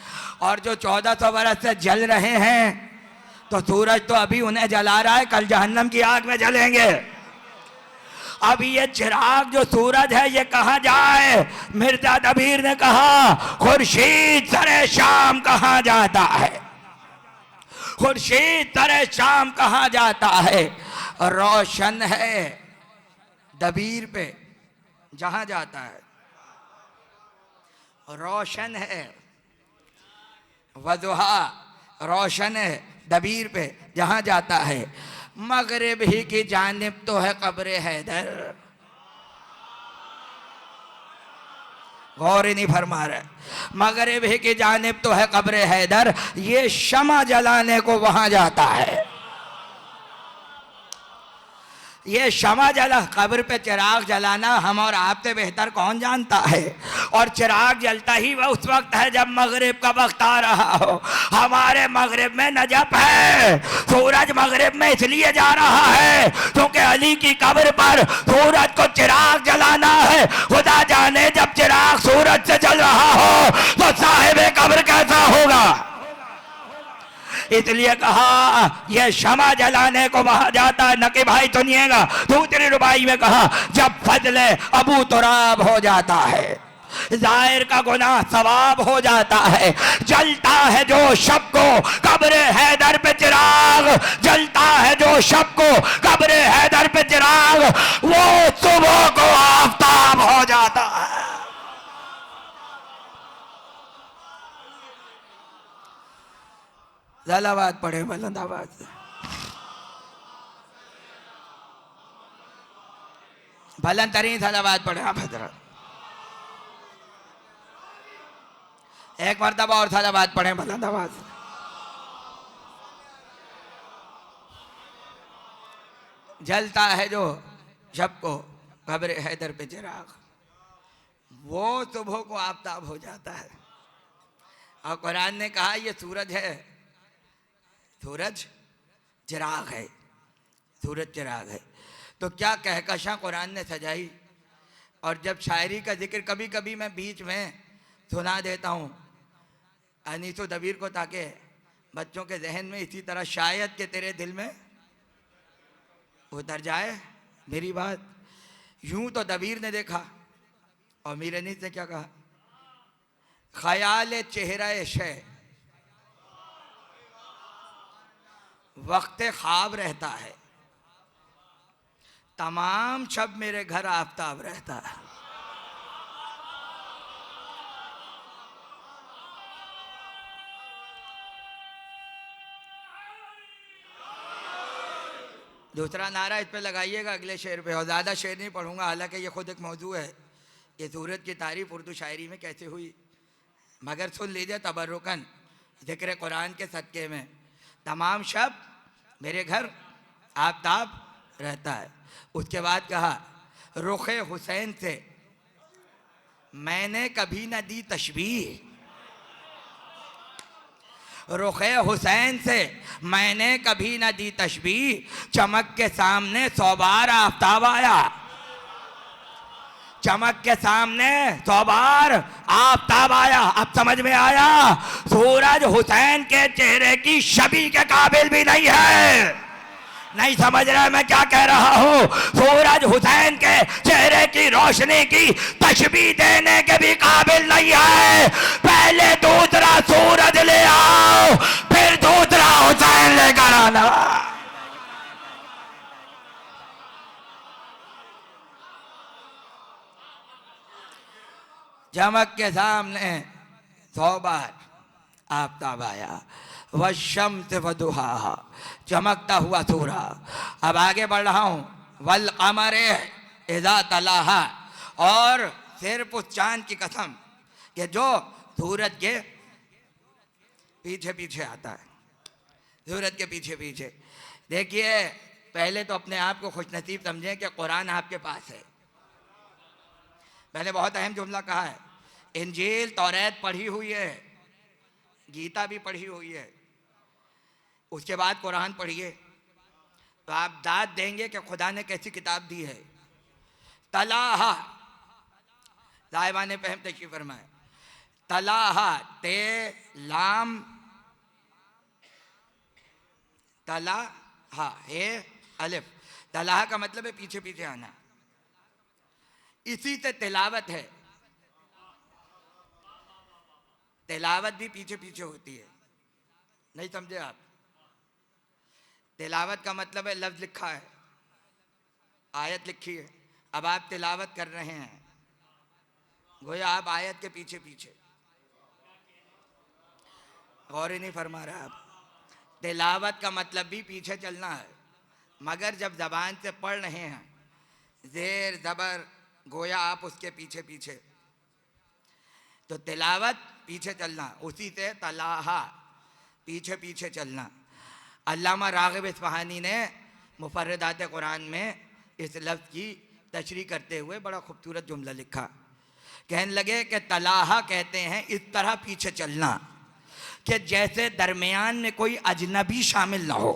और जो 1400 बरस से जल रहे हैं तो सूरज तो अभी उन्हें जला रहा है, कल जहन्नम की आग में जलेंगे। अब ये चिराग जो सूरज है ये कहाँ जाए? मिर्जा दबीर ने कहा खुर्शीद सरे शाम कहाँ जाता है, खुर्शीद सरे शाम कहाँ जाता है। रोशन है दबीर पे जहां जाता है, रोशन है वज़ुहा, रोशन है दबीर पे जहां जाता है। मगरिब ही की जानिब तो है कब्र हैदर, गौर नहीं फरमा रहे। मगरिब ही की जानिब तो है कब्र हैदर, ये शमा जलाने को वहां जाता है। ये शमा जला, कब्र पे चिराग जलाना हम और आपसे बेहतर कौन जानता है। और चिराग जलता ही वह उस वक्त है जब मगरिब का वक्त आ रहा हो। हमारे मगरिब में नजफ है, सूरज मगरिब में इसलिए जा रहा है क्योंकि अली की कब्र पर सूरज को चिराग जलाना है। खुदा जाने जब चिराग सूरज से जल रहा हो तो साहिब कब्र कैसा होगा। इसलिए कहा यह शमा जलाने को वहां जाता है। न कि भाई सुनिएगा, दूसरी रुबाई में कहा जब फजले अबू तुराब हो जाता है, जाहिर का गुनाह सवाब हो जाता है। जलता है जो शब को कब्र हैदर पे चिराग, जलता है जो शब को कब्र हैदर पे चिराग, वो सुबह को आफताब हो जाता है। जलावाद पढ़े बुलंदाबाद। बुलंद तरीन सलावाद पढ़े आप हजरत। एक मरतबा और सलावाद पढ़े बुलंदाबाद। जलता है जो शब को कब्र हैदर पे चिराग, वो सुबह को आफताब हो जाता है। और कुरान ने कहा ये सूरज है, सूरज चिराग है, सूरज चिराग है। तो क्या कहकशां कुरान ने सजाई। और जब शायरी का जिक्र कभी कभी मैं बीच में सुना देता हूँ अनीसो दबीर को, ताकि बच्चों के जहन में इसी तरह शायद के तेरे दिल में उतर जाए मेरी बात। यूं तो दबीर ने देखा और मीर अनीस ने क्या कहा, ख्याल चेहरा शे वक्त ख्वाब रहता है, तमाम शब मेरे घर आफताब रहता है। दूसरा नारा इस पे लगाइएगा अगले शेर पे, और ज़्यादा शेर नहीं पढ़ूंगा, हालांकि ये खुद एक मौजू है कि सूरज की तारीफ उर्दू शायरी में कैसे हुई, मगर सुन लीजिए तबर्रुकन जिक्र कुरान के सदक़े में। तमाम शब मेरे घर आफताब रहता है। उसके बाद कहा रुखे हुसैन से मैंने कभी न दी तशबीह, रुखे हुसैन से मैंने कभी न दी तशबीह, चमक के सामने 100 बार आफताब आया, चमक के सामने 100 बार आफताब आया। अब समझ में आया सूरज हुसैन के चेहरे की शबी के काबिल भी नहीं है। नहीं समझ रहे मैं क्या कह रहा हूं? सूरज हुसैन के चेहरे की रोशनी की तशबीह देने के भी काबिल नहीं है। पहले दूसरा सूरज ले आओ, फिर दूसरा हुसैन लेकर आना। चमक के सामने 100 बार आफताब आया, वशम्स वदुहा, चमकता हुआ सूरज। अब आगे बढ़ रहा हूं, वल कमरे इज़ा तलाहा, और सिर्फ उस चांद की कसम कि जो सूरज के पीछे पीछे आता है, सूरज के पीछे पीछे। देखिए, पहले तो अपने आप को खुशनसीब समझें कि कुरान आपके पास है। मैंने बहुत अहम जुमला कहा है, इंजील तौरात पढ़ी हुई है, गीता भी पढ़ी हुई है, उसके बाद कुरान पढ़िए तो आप दाद देंगे कि खुदा ने कैसी किताब दी है। तलाहा, साहिबा ने फहम तशरीफ फरमाए, तलाहा, ते लाम तला हा हे अलिफ, तलाहा का मतलब है पीछे पीछे आना। इसी से तिलावत है, तिलावत भी पीछे पीछे होती है। नहीं समझे आप? तिलावत का मतलब है लफ्ज लिखा है, आयत लिखी है, अब आप तिलावत कर रहे हैं, गोया आप आयत के पीछे पीछे। गौर ही नहीं फरमा रहे आप। तिलावत का मतलब भी पीछे चलना है, मगर जब जबान से पढ़ रहे हैं, जेर जबर, गोया आप उसके पीछे पीछे। तो तिलावत पीछे चलना, उसी से तलाहा, पीछे पीछे चलना। अल्लामा राग़िब इस्फ़हानी ने मुफ़र्रदात कुरान में इस लफ्ज़ की तशरीह करते हुए बड़ा खूबसूरत जुमला लिखा। कहने लगे कि तलाहा कहते हैं इस तरह पीछे चलना कि जैसे दरमियान में कोई अजनबी शामिल ना हो।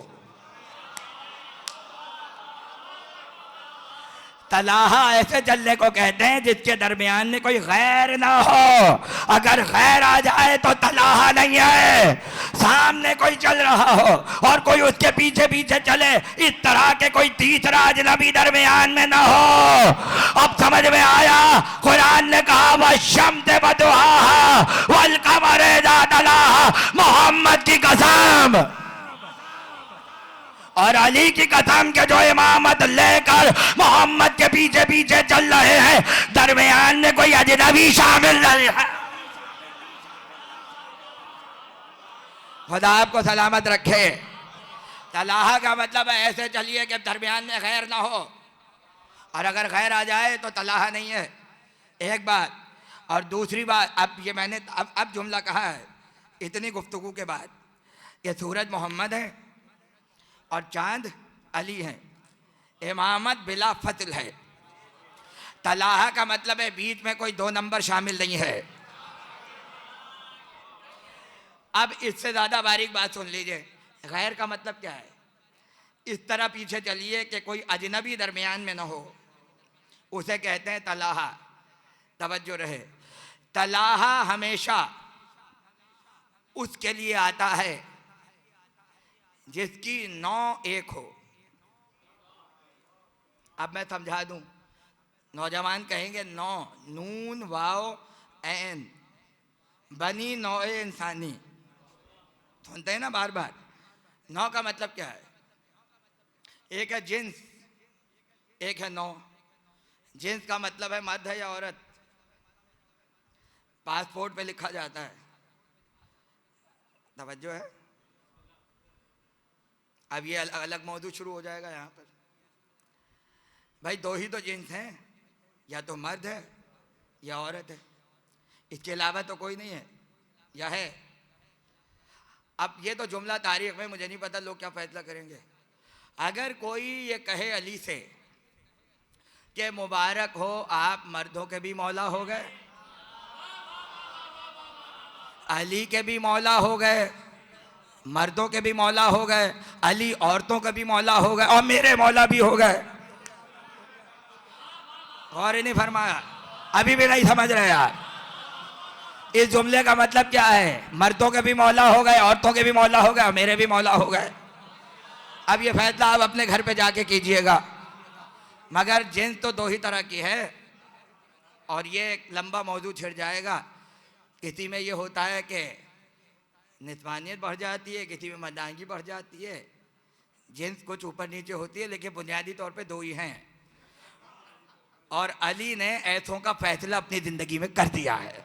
तलाहा ऐसे चलने को कहते हैं जिसके दरमियान में कोई गैर ना हो। अगर गैर आ जाए तो तलाहा नहीं है। सामने कोई चल रहा हो और कोई उसके पीछे पीछे चले, इस तरह के कोई तीसरा अजनबी दरमियान में ना हो। अब समझ में आया? कुरान ने कहा वशम्स वदुहा वल कमरे इज़ा तलाहा, मोहम्मद की कसम और अली की कसम के जो इमामत लेकर मोहम्मद के पीछे पीछे चल रहे हैं, दरमियान में कोई अजनबी शामिल नहीं है। खुदा आपको सलामत रखे। तलाहा का मतलब है ऐसे चलिए कि दरमियान में गैर ना हो, और अगर गैर आ जाए तो तलाहा नहीं है। एक बात। और दूसरी बात, अब ये मैंने अब जुमला कहा है इतनी गुफ्तगू के बाद, ये सूरज मोहम्मद है और चांद अली है, इमामत बिला फजल है। तलाहा का मतलब है बीच में कोई 2 नंबर शामिल नहीं है। अब इससे ज्यादा बारीक बात सुन लीजिए, गैर का मतलब क्या है? इस तरह पीछे चलिए कि कोई अजनबी दरमियान में ना हो, उसे कहते हैं तलाहा। तवज्जो रहे, तलाहा हमेशा उसके लिए आता है जिसकी 9 एक हो। अब मैं समझा दूं, नौजवान कहेंगे 9, नून वाव ऐन, बनी नौए इंसानी, सुनते हैं ना बार बार। 9 का मतलब क्या है? एक है जिन्स, एक है 9। जिन्स का मतलब है मर्द है या औरत, पासपोर्ट पे लिखा जाता है। तवज्जो है? अब ये अलग मौजू शुरू हो जाएगा यहाँ पर। भाई 2 ही तो जिन्स हैं, या तो मर्द है या औरत है, इसके अलावा तो कोई नहीं है, या है? अब ये तो जुमला तारीख में, मुझे नहीं पता लोग क्या फैसला करेंगे। अगर कोई ये कहे अली से कि मुबारक हो आप मर्दों के भी मौला हो गए, अली के भी मौला हो गए, मर्दों के भी मौला हो गए, अली औरतों के भी मौला हो गए, और मेरे मौला भी हो गए। और ही नहीं फरमाया, अभी भी नहीं समझ रहे यार। इस जुमले का मतलब क्या है? मर्दों के भी मौला हो गए, औरतों के भी मौला हो गए, और मेरे भी मौला हो गए। अब ये फैसला आप अपने घर पे जाके कीजिएगा। मगर जिन्स तो दो ही तरह की है, और ये एक लंबा मौजू छिड़ जाएगा। किसी में ये होता है कि निस्वानियत बढ़ जाती है, किसी में मर्दानगी बढ़ जाती है। जिन्स कुछ ऊपर नीचे होती है, लेकिन बुनियादी तौर पे दो ही हैं। और अली ने ऐसों का फैसला अपनी ज़िंदगी में कर दिया है,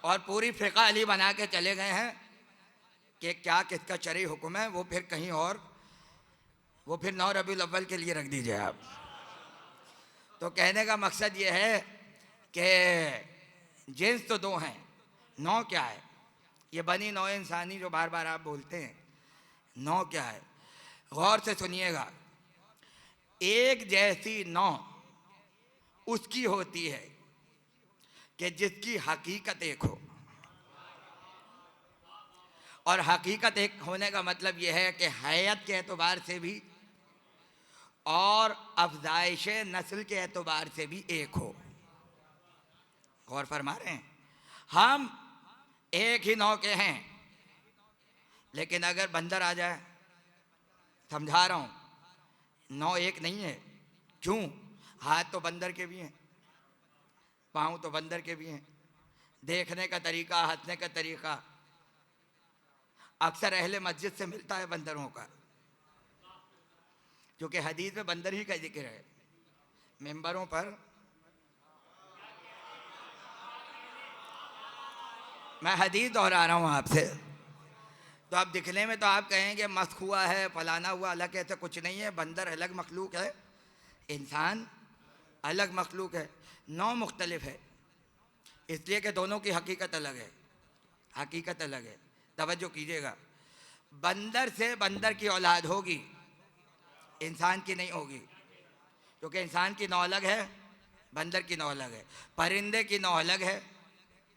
और पूरी फ़िक़्ह अली बना के चले गए हैं कि क्या किसका शरई हुक्म है, वो फिर कहीं और, वो फिर 9 रबीउल अव्वल के लिए रख दीजिए आप। तो कहने का मकसद ये है कि जिन्स तो दो हैं, नौ क्या है? ये बनी नौ इंसानी जो बार बार आप बोलते हैं, नौ क्या है? गौर से सुनिएगा। एक जैसी नौ उसकी होती है कि जिसकी हकीकत एक हो। और हकीकत एक होने का मतलब यह है कि हैयत के एतबार से भी और अफजाइश नस्ल के एतबार से भी एक हो। गौर फरमा रहे हैं? हम एक ही नौ के हैं, लेकिन अगर बंदर आ जाए, समझा रहा हूँ, नौ एक नहीं है। क्यों? हाथ तो बंदर के भी हैं, पाँव तो बंदर के भी हैं, देखने का तरीका, हंसने का तरीका अक्सर अहले मस्जिद से मिलता है बंदरों का, क्योंकि हदीस में बंदर ही का जिक्र है। मेंबरों पर मैं हदीस दोहरा रहा हूँ आपसे, तो आप दिखने में तो आप कहेंगे मस्क हुआ है, फलाना हुआ, अलग ऐसा कुछ नहीं है। बंदर अलग मखलूक है, इंसान अलग मखलूक है। नौ मुख्तलिफ है, इसलिए कि दोनों की हकीकत अलग है, हकीकत अलग है। तवज्जो कीजिएगा। बंदर से बंदर की औलाद होगी, इंसान की नहीं होगी, क्योंकि इंसान की नौ अलग है, बंदर की नौ अलग है। परिंदे की नौ अलग है,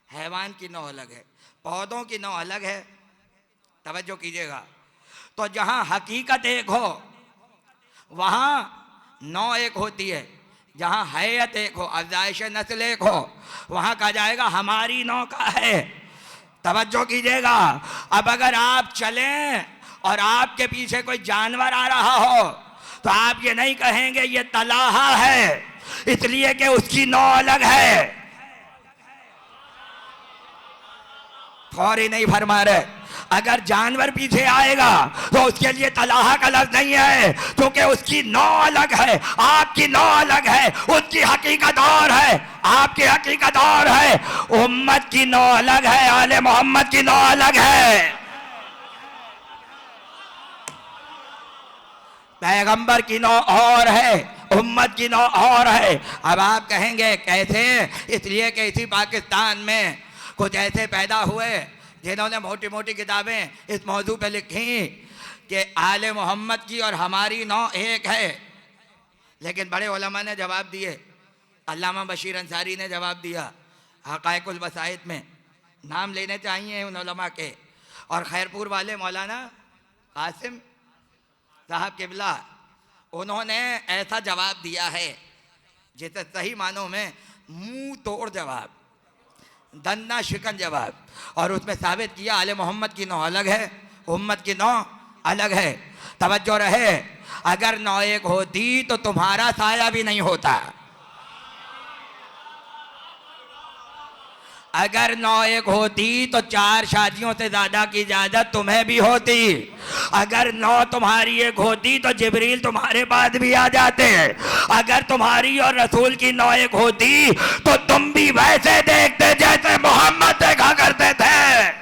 हैवान की नौ अलग है, पौधों की नौ अलग है। तवज्जो कीजिएगा। तो जहाँ हकीकत एक हो वहाँ नौ एक होती है, जहाँ हैयत एक हो, अफ़ज़ाइश नस्ल एक हो, वहाँ कहा जाएगा हमारी नौ का है। तवज्जो कीजिएगा। अब अगर आप चलें और आपके पीछे कोई जानवर आ रहा हो, तो आप ये नहीं कहेंगे ये तलाहा है, इसलिए कि उसकी नौ अलग है। फौरी नहीं फरमा रहे। अगर जानवर पीछे आएगा तो उसके लिए तलाहा का लफ्ज़ नहीं है, क्योंकि उसकी नौ अलग है, आपकी नौ अलग है, उसकी हकीकत और है, आपकी हकीकत और है। उम्मत की नौ अलग है, आले मोहम्मद की नौ अलग है, पैगंबर की नौ और है, उम्मत की नौ और है। अब आप कहेंगे कैसे? इसलिए कि इसी पाकिस्तान में कुछ ऐसे पैदा हुए जिन्होंने मोटी मोटी किताबें इस मौजू पे लिखी कि आले मोहम्मद की और हमारी नौ एक है। लेकिन बड़े उलमा ने जवाब दिए, अल्लामा बशीर अंसारी ने जवाब दिया हक़ाइक़ुल वसाइत में, नाम लेने चाहिए उन उलमा के, और खैरपुर वाले मौलाना कासिम साहब किबला, उन्होंने ऐसा जवाब दिया है जिसे सही मानों में मुंह तोड़ जवाब, दन्ना शिकन जवाब, और उसमें साबित किया आले मोहम्मद की नौ अलग है, उम्मत की नौ अलग है। तवज्जो रहे, अगर नौ एक होती तो तुम्हारा साया भी नहीं होता। अगर नौ एक होती तो 4 शादियों से ज्यादा की इजाजत तुम्हें भी होती। अगर नौ तुम्हारी एक होती तो जिब्रील तुम्हारे पास भी आ जाते। अगर तुम्हारी और रसूल की नौ एक होती तो तुम भी वैसे देखते जैसे मोहम्मद देखा करते थे।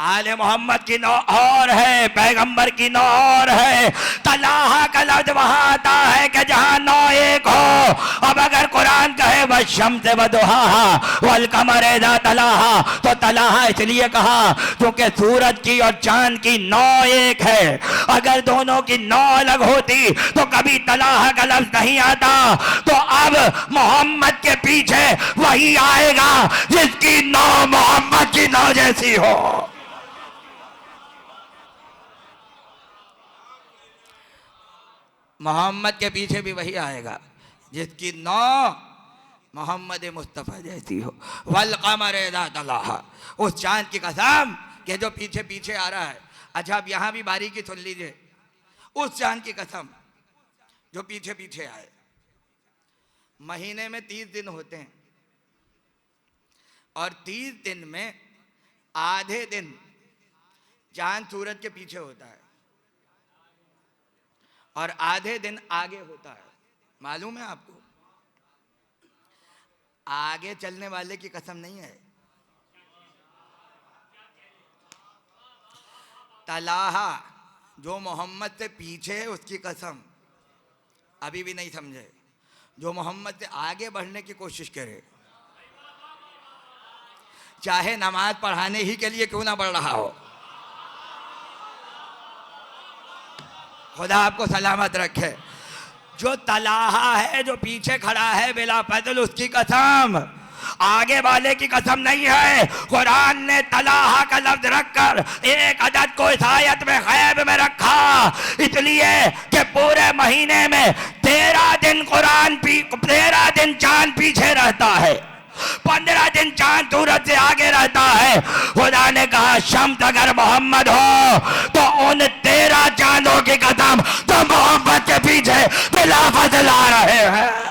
आले मोहम्मद की नौ और है, पैगंबर की नौ और है। तलाहा का लफ्ज़ वहां आता है कि जहां नौ एक हो। अब अगर कुरान कहे वशम्स वदुहाहा वल कमर इज़ा तलाहा, तो तलाहा इसलिए कहा क्योंकि सूरज की और चांद की नौ एक है। अगर दोनों की नौ अलग होती तो कभी तलाहा का लफ्ज़ नहीं आता। तो अब मोहम्मद के पीछे वही आएगा जिसकी नौ मोहम्मद की नौ जैसी हो। मोहम्मद के पीछे भी वही आएगा जिसकी नौ मोहम्मद मुस्तफ़ा जैसी हो। वल क़मर इज़ा तलाहा, उस चांद की कसम ये जो पीछे पीछे आ रहा है, अच्छा अब यहां भी बारीकी सुन लीजिए, उस चांद की कसम जो पीछे पीछे आए। महीने में 30 दिन होते हैं और 30 दिन में आधे दिन चांद सूरज के पीछे होता है और आधे दिन आगे होता है। मालूम है आपको? आगे चलने वाले की कसम नहीं है, तलाहा जो मोहम्मद से पीछे है उसकी कसम। अभी भी नहीं समझे? जो मोहम्मद से आगे बढ़ने की कोशिश करे, चाहे नमाज पढ़ाने ही के लिए क्यों ना बढ़ रहा हो, खुदा आपको सलामत रखे। जो तलाहा है, जो पीछे खड़ा है बिला पैदल, उसकी कसम, आगे वाले की कसम नहीं है। कुरान ने तलाहा का लफ्ज रखकर एक अदद को इस आयत में गैब में रखा, इसलिए कि पूरे महीने में 13 दिन 13 दिन चांद पीछे रहता है, 15 दिन चांद सूरज से आगे रहता है। खुदा ने कहा शम्स अगर मोहम्मद हो तो उन 13 चांदों की कसम तो मोहम्मद के पीछे बिला फजल आ रहे हैं।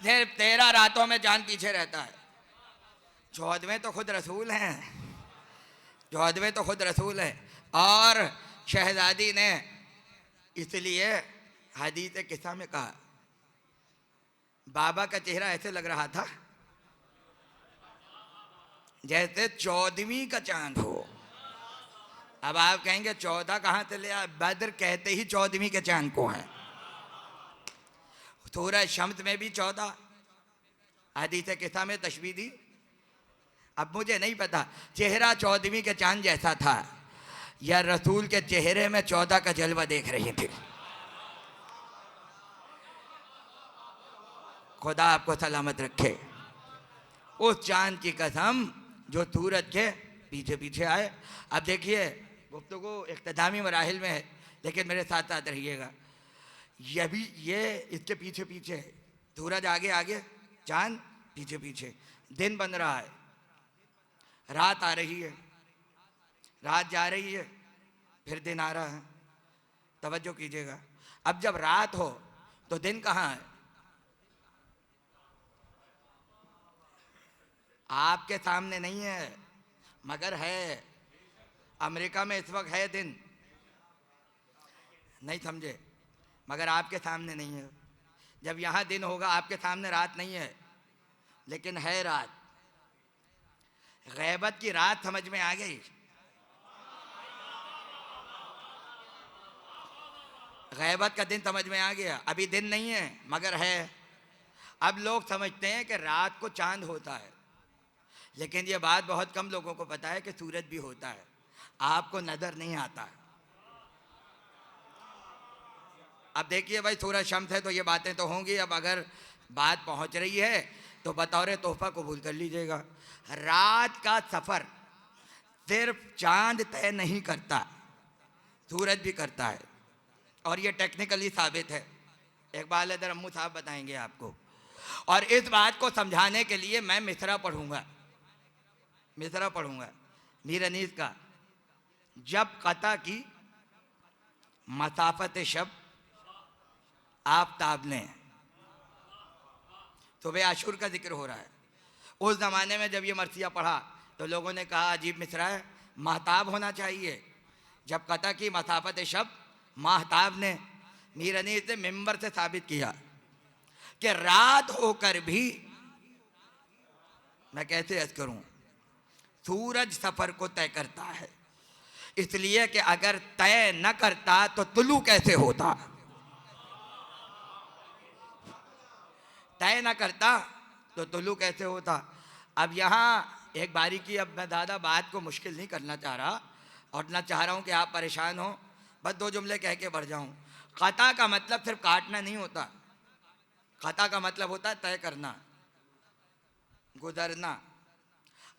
सिर्फ 13 रातों में चांद पीछे रहता है। 14वें तो खुद रसूल हैं, 14वें तो खुद रसूल है। और शहजादी ने इसलिए हदीस किस्सा में कहा, बाबा का चेहरा ऐसे लग रहा था जैसे 14वीं का चांद हो। अब आप कहेंगे 14 कहां से ले आए? बद्र कहते ही 14वीं के चांद को है। सूरज शम्स में भी 14, हदीस किस्सा में तशबीह दी। अब मुझे नहीं पता चेहरा 14वीं के चांद जैसा था या रसूल के चेहरे में 14 का जलवा देख रही थी। खुदा आपको सलामत रखे। उस चांद की कसम जो सूरज के पीछे पीछे आए। अब देखिए गुफ्तगू इख्तितामी मराहिल में है, लेकिन मेरे साथ साथ रहिएगा। ये इसके पीछे पीछे है, सूरज आगे आगे, चांद पीछे पीछे। दिन बन रहा है, रात आ रही है, रात जा रही है, फिर दिन आ रहा है। तवज्जो कीजिएगा। अब जब रात हो तो दिन कहाँ है? आपके सामने नहीं है, मगर है। अमेरिका में इस वक्त है दिन, नहीं समझे? मगर आपके सामने नहीं है। जब यहाँ दिन होगा आपके सामने रात नहीं है, लेकिन है रात। गैबत की रात समझ में आ गई? गैबत का दिन समझ में आ गया। अभी दिन नहीं है मगर है। अब लोग समझते हैं कि रात को चांद होता है, लेकिन ये बात बहुत कम लोगों को पता है कि सूरज भी होता है, आपको नजर नहीं आता। अब देखिए भाई, सूरज शम्स है तो ये बातें तो होंगी। अब अगर बात पहुंच रही है तो बतौर तोहफा कबूल कर लीजिएगा। रात का सफर सिर्फ चांद तय नहीं करता, सूरज भी करता है, और ये टेक्निकली साबित है। इकबाल हैदर अम्मू साहब बताएंगे आपको। और इस बात को समझाने के लिए मैं मिसरा पढ़ूंगा मीर अनीस का। जब कता की मसाफत शब आफताब ने, सुबह आशूर का जिक्र हो रहा है। उस जमाने में जब ये मरसिया पढ़ा तो लोगों ने कहा अजीब मिसरा है, महताब होना चाहिए। जब कता की मसाफत शब महताब ने, मीर अनीस ने मिंबर से साबित किया कि रात होकर भी, मैं कैसे अर्ज करूं, सूरज सफर को तय करता है। इसलिए कि अगर तय न करता तो तुलू कैसे होता? तय न करता तो तुलू कैसे होता? अब यहाँ एक बारीकी, अब मैं ज़्यादा बात को मुश्किल नहीं करना चाह रहा और ना चाह रहा हूँ कि आप परेशान हो, बस 2 जुमले कह के बढ़ जाऊँ। क़ता का मतलब सिर्फ काटना नहीं होता, क़ता का मतलब होता है तय करना, गुजरना।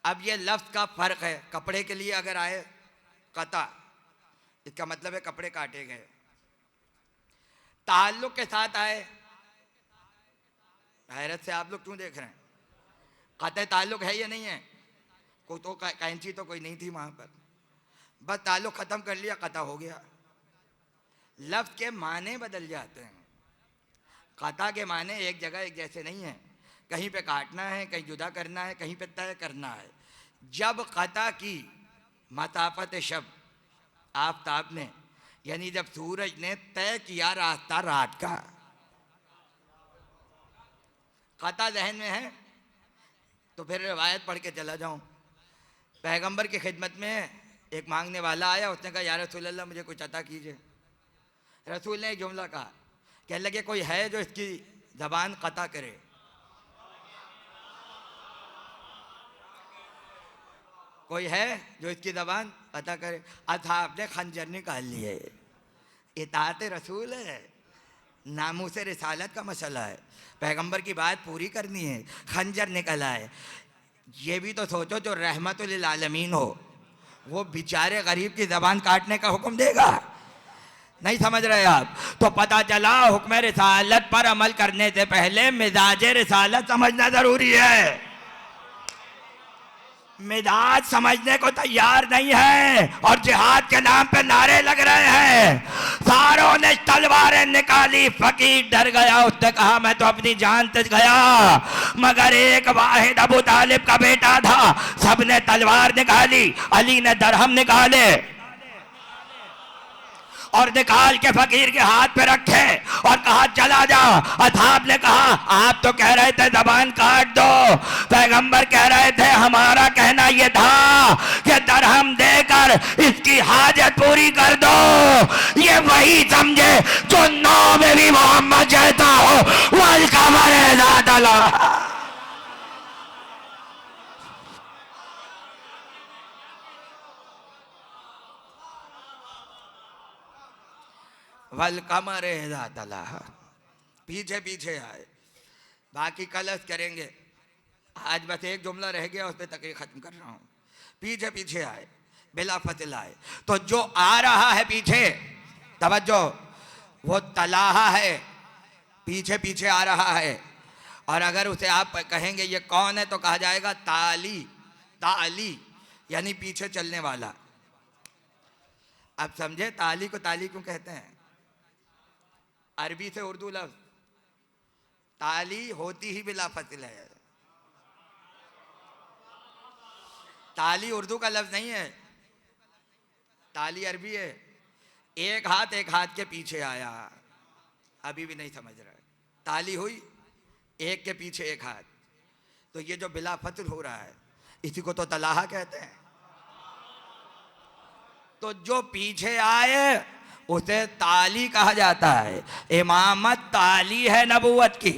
अब ये लफ्ज़ का फ़र्क है। कपड़े के लिए अगर आए क़ता, इसका मतलब है कपड़े काटे गए। ताल्लुक के साथ आए। हैरत से आप लोग क्यों देख रहे हैं? कतई ताल्लुक है या नहीं है? कोई तो कैंची तो कोई नहीं थी वहां पर, बस ताल्लुक खत्म कर लिया, कता हो गया। लफ्ज के माने बदल जाते हैं। कता के माने एक जगह एक जैसे नहीं है। कहीं पे काटना है, कहीं जुदा करना है, कहीं पे तय करना है। जब कता की मसाफत शब आफताब ने, यानी जब सूरज ने तय किया रास्ता रात का, कता जहन में है तो फिर रिवायत पढ़ के चला जाऊं। पैगंबर की खिदमत में एक मांगने वाला आया, उसने कहा या रसूल अल्लाह मुझे कुछ अता कीजिए। रसूल ने एक जुमला कहा, कहने लगे कोई है जो इसकी ज़बान कता करे? कोई है जो इसकी ज़बान कता करे? असहाब ने खंजर निकाल लिए। इताअत रसूल है, नामूस रिसालत का मसला है, पैगंबर की बात पूरी करनी है, खंजर निकला है। ये भी तो सोचो जो रहमतुल लिल आलमीन हो वो बेचारे गरीब की ज़बान काटने का हुक्म देगा? नहीं समझ रहे आप? तो पता चला हुक्म रिसालत पर अमल करने से पहले मिजाज रिसालत समझना जरूरी है। मिजाज समझने को तैयार नहीं है और जिहाद के नाम पे नारे लग रहे हैं। सारों ने तलवारें निकाली, फकीर डर गया, उसने कहा मैं तो अपनी जान तक गया, मगर एक वाहिद अबू तालिब का बेटा था। सबने तलवार निकाली, अली ने दरहम निकाले और निकाल के फकीर के हाथ पे रखे और कहा चला जा। असहाब ने कहा आप तो कह रहे थे जबान काट दो, पैगंबर कह रहे थे हमारा कहना यह था कि दरहम देकर इसकी हाजत पूरी कर दो। ये वही समझे जो नौ में भी मोहम्मद जैसा हो। वल कमर ज़ात अल्लाह, वल कमर ज़ात अल्लाह। पीछे पीछे आए, बाकी कलश करेंगे। आज बस एक जुमला रह गया, उस पर तकरीर खत्म कर रहा हूँ। पीछे पीछे आए, बिला फतिल आए। तो जो आ रहा है पीछे, तवज्जो, वो तलाहा है, पीछे पीछे आ रहा है। और अगर उसे आप कहेंगे ये कौन है तो कहा जाएगा ताली, ताली यानी पीछे चलने वाला। अब समझे ताली को ताली क्यों कहते हैं? अरबी से उर्दू लफ्ज ताली होती ही बिला फसिल है। ताली उर्दू का लफ्ज नहीं है, ताली अरबी है। एक हाथ के पीछे आया, अभी भी नहीं समझ रहा है। ताली हुई एक के पीछे एक हाथ, तो ये जो बिला फसिल हो रहा है इसी को तो तलाहा कहते हैं। तो जो पीछे आए उसे ताली कहा जाता है। इमामत ताली है नबूवत की,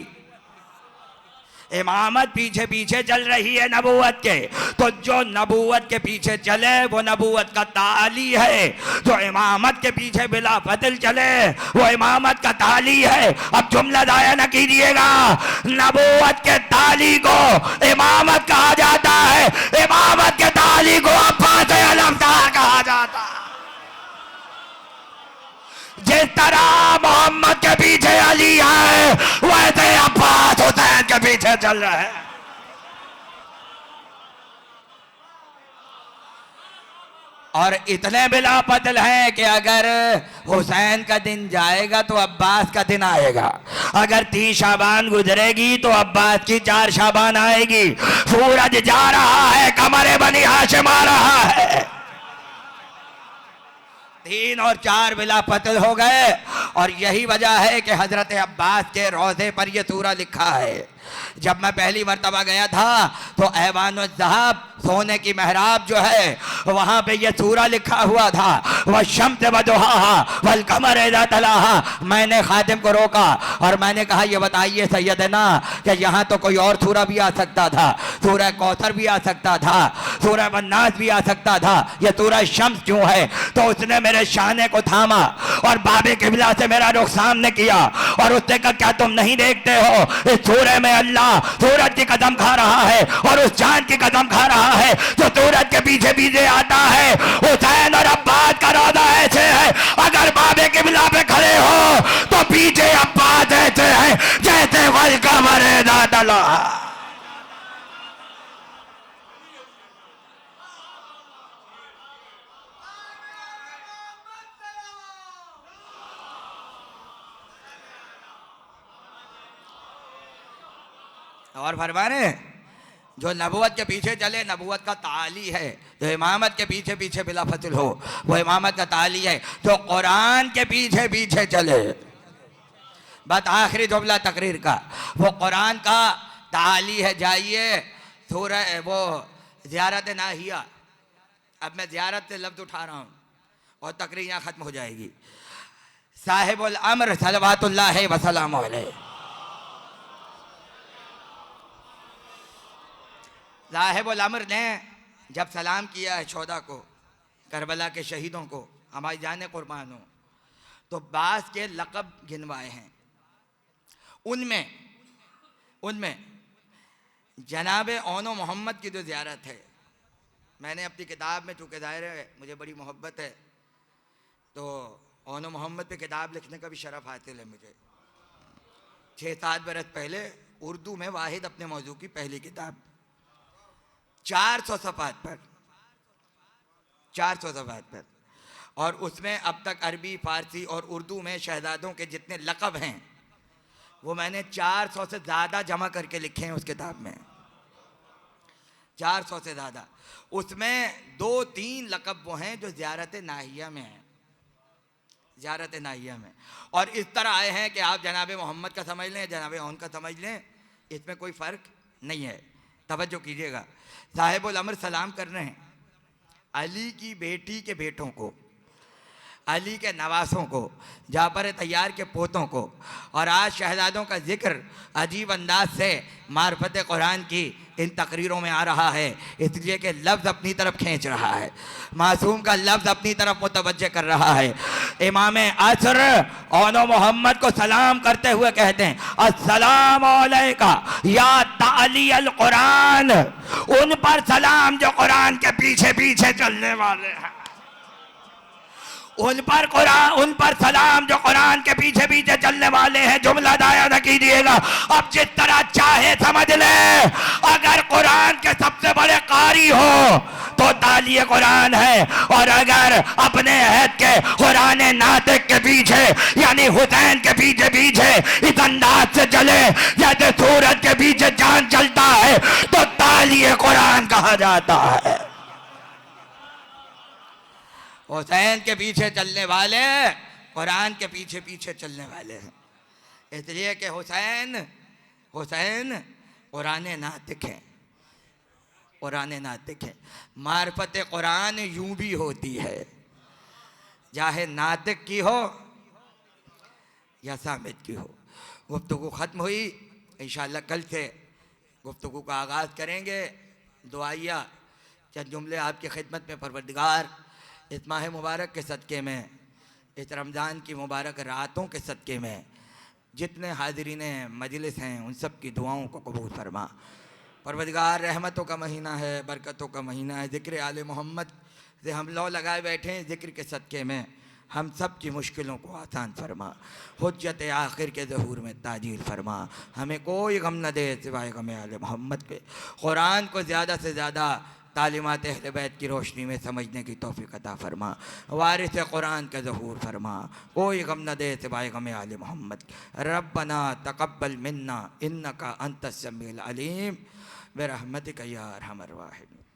इमामत पीछे पीछे चल रही है नबूवत के। तो जो नबूवत के पीछे चले वो नबूवत का ताली है, जो इमामत के पीछे बिला फतिल चले वो इमामत का ताली है। अब जुमला दाया न कीजिएगा, नबूवत के ताली को इमामत कहा जाता है, इमामत के ताली को अब्बास अलमदार कहा जाता है। जिस तरह मोहम्मद के पीछे अली है वैसे अब्बास हुसैन के पीछे चल रहा है। और इतने बिला फतिल हैं कि अगर हुसैन का दिन जाएगा तो अब्बास का दिन आएगा, अगर 3 शाबान गुजरेगी तो अब्बास की 4 शाबान आएगी। सूरज जा रहा है, कमरे बनी हाशिम आ रहा है, 3 और 4 बिला फतिल हो गए। और यही वजह है कि हजरत अब्बास के रोज़े पर यह सूरा लिखा है। जब मैं पहली मर्तबा गया था तो ऐवानुज़्ज़हाब, सोने की मेहराब जो है वहां पे ये सूरा लिखा हुआ था, वह शम्स वदुहाहा वल कमर इज़ा तलाहा। मैंने खादिम को रोका और मैंने कहा ये बताइए सैयदना कि यहाँ तो कोई और सूरा भी आ सकता था, सूरह कौसर भी आ सकता था, सूरह वन्नास भी आ सकता था, ये सूरह शम्स क्यों है? तो उसने मेरे शाने को थामा और बाबे किबला से मेरा रुख सामने किया और उसने कहा क्या तुम नहीं देखते हो इस सूरह में अल्लाह सूरज की कदम खा रहा है और उस चांद की कदम खा रहा है जो सूरज के पीछे पीछे आता है। हुसैन और अब्बास का रौदा ऐसे है, अगर बाबे किबला पे खड़े हो तो पीछे अब्बा देते हैं जैसे वल कमर दादला। और फरमाने जो नबुवत के पीछे चले, नबुवत का ताली है। जो इमामत के पीछे पीछे बिला फजल हो, वो इमामत का ताली है। जो कुरान के पीछे पीछे चले, बस आखिरी जुमला तकरीर का, वो कुरान का ताली है। जाइए सूरह वो ज़ियारत नाहिया, अब मैं ज़ियारत से लफ्ज़ उठा रहा हूँ और तकरीर यहाँ ख़त्म हो जाएगी। साहिबुल अम्र सलवातुल्लाह व सलामुहु अलैहि, साहिबुल अम्र ने जब सलाम किया है शोदा को, करबला के शहीदों को, हमारी जाने कुर्बान हो, तो बास के लक़ब गिनवाए हैं। उनमें जनाब ओनो मोहम्मद की जो ज़ियारत है, मैंने अपनी किताब में, चूँकि ज़ाहिर है मुझे बड़ी मोहब्बत है, तो ओनो मोहम्मद पे किताब लिखने का भी शरफ़ हासिल है मुझे। 6-7 बरस पहले उर्दू में वाहिद अपने मौजू की पहली किताब 400 सफ़हात पर, 400 सफ़हात पर, और उसमें अब तक अरबी, फ़ारसी और उर्दू में शहजादों के जितने लक़ब हैं वो मैंने 400 से ज़्यादा जमा करके लिखे हैं उस किताब में, 400 से ज़्यादा। उसमें 2-3 लक़ब वो हैं जो ज़ियारत नाहिया में हैं, ज़ियारत नाहिया में। और इस तरह आए हैं कि आप जनाब मोहम्मद का समझ लें, जनाब ओन का समझ लें, इसमें कोई फ़र्क नहीं है। तवज्जो कीजिएगा। साहिबुल अम्र सलाम कर रहे हैं अली की बेटी के बेटों को, अली के नवासों को, जाफर तैयार के पोतों को। और आज शहजादों का जिक्र अजीब अंदाज से मार्फत कुरान की इन तकरीरों में आ रहा है, इसलिए कि लफ्ज़ अपनी तरफ खींच रहा है, मासूम का लफ्ज़ अपनी तरफ मुतवज्जे कर रहा है। इमाम असर ओनो मोहम्मद को सलाम करते हुए कहते हैं अस्सलाम अलैका या ताली अल कुरान, उन पर सलाम जो कुरान के पीछे पीछे चलने वाले हैं, उन पर सलाम जो कुरान के पीछे पीछे चलने वाले हैं। जुमला दाया न कीजिएगा, अब जिस तरह चाहे समझ ले। अगर कुरान के सबसे बड़े कारी हो तो ताली कुरान है, और अगर अपने अहद के कुरान नातिक के पीछे यानी हुसैन के पीछे पीछे इस अंदाज से चले जैसे सूरज के पीछे चांद चलता है, तो ताली कुरान कहा जाता है। हुसैन के पीछे चलने वाले कुरान के पीछे पीछे चलने वाले हैं, इसलिए कि हुसैन कुरान नातिक है, कुरान नातिक है। मार्फत कुरान यूं भी होती है, चाहे नातिक की हो या सामित की हो। गुफ्तगू ख़त्म हुई, इंशाअल्लाह कल से गुफ्तगू का आगाज़ करेंगे। दुआइया चंद जुमले आपकी खिदमत में। परवरदिगार इस माह मुबारक के सदक़े में, इस रमज़ान की मुबारक रातों के सदक़े में जितने हाज़रीन मजलिस हैं उन सब की दुआओं को कबूल फरमा। परवरदिगार रहमतों का महीना है, बरकतों का महीना है। ज़िक्र आले मोहम्मद से हम लौ लगाए बैठे हैं, ज़िक्र के सदक़े में हम सब की मुश्किलों को आसान फरमा। हुज्जत आखिर के ज़हूर में ताजील फरमा। हमें कोई गम न दे सिवाय गम आले मोहम्मद के। कुरान को ज़्यादा से ज़्यादा तालीमात अहले बैत की रोशनी में समझने की तौफ़ीक़ अता फरमा। वारिस कुरान का ज़हूर फरमा। कोई गम न दे सिवाय गम आले मोहम्मद। रब्बना तक़ब्बल मिन्ना इन्नका अंतस समीउल अलीम बिरहमतिका या अरहमर राहिमीन।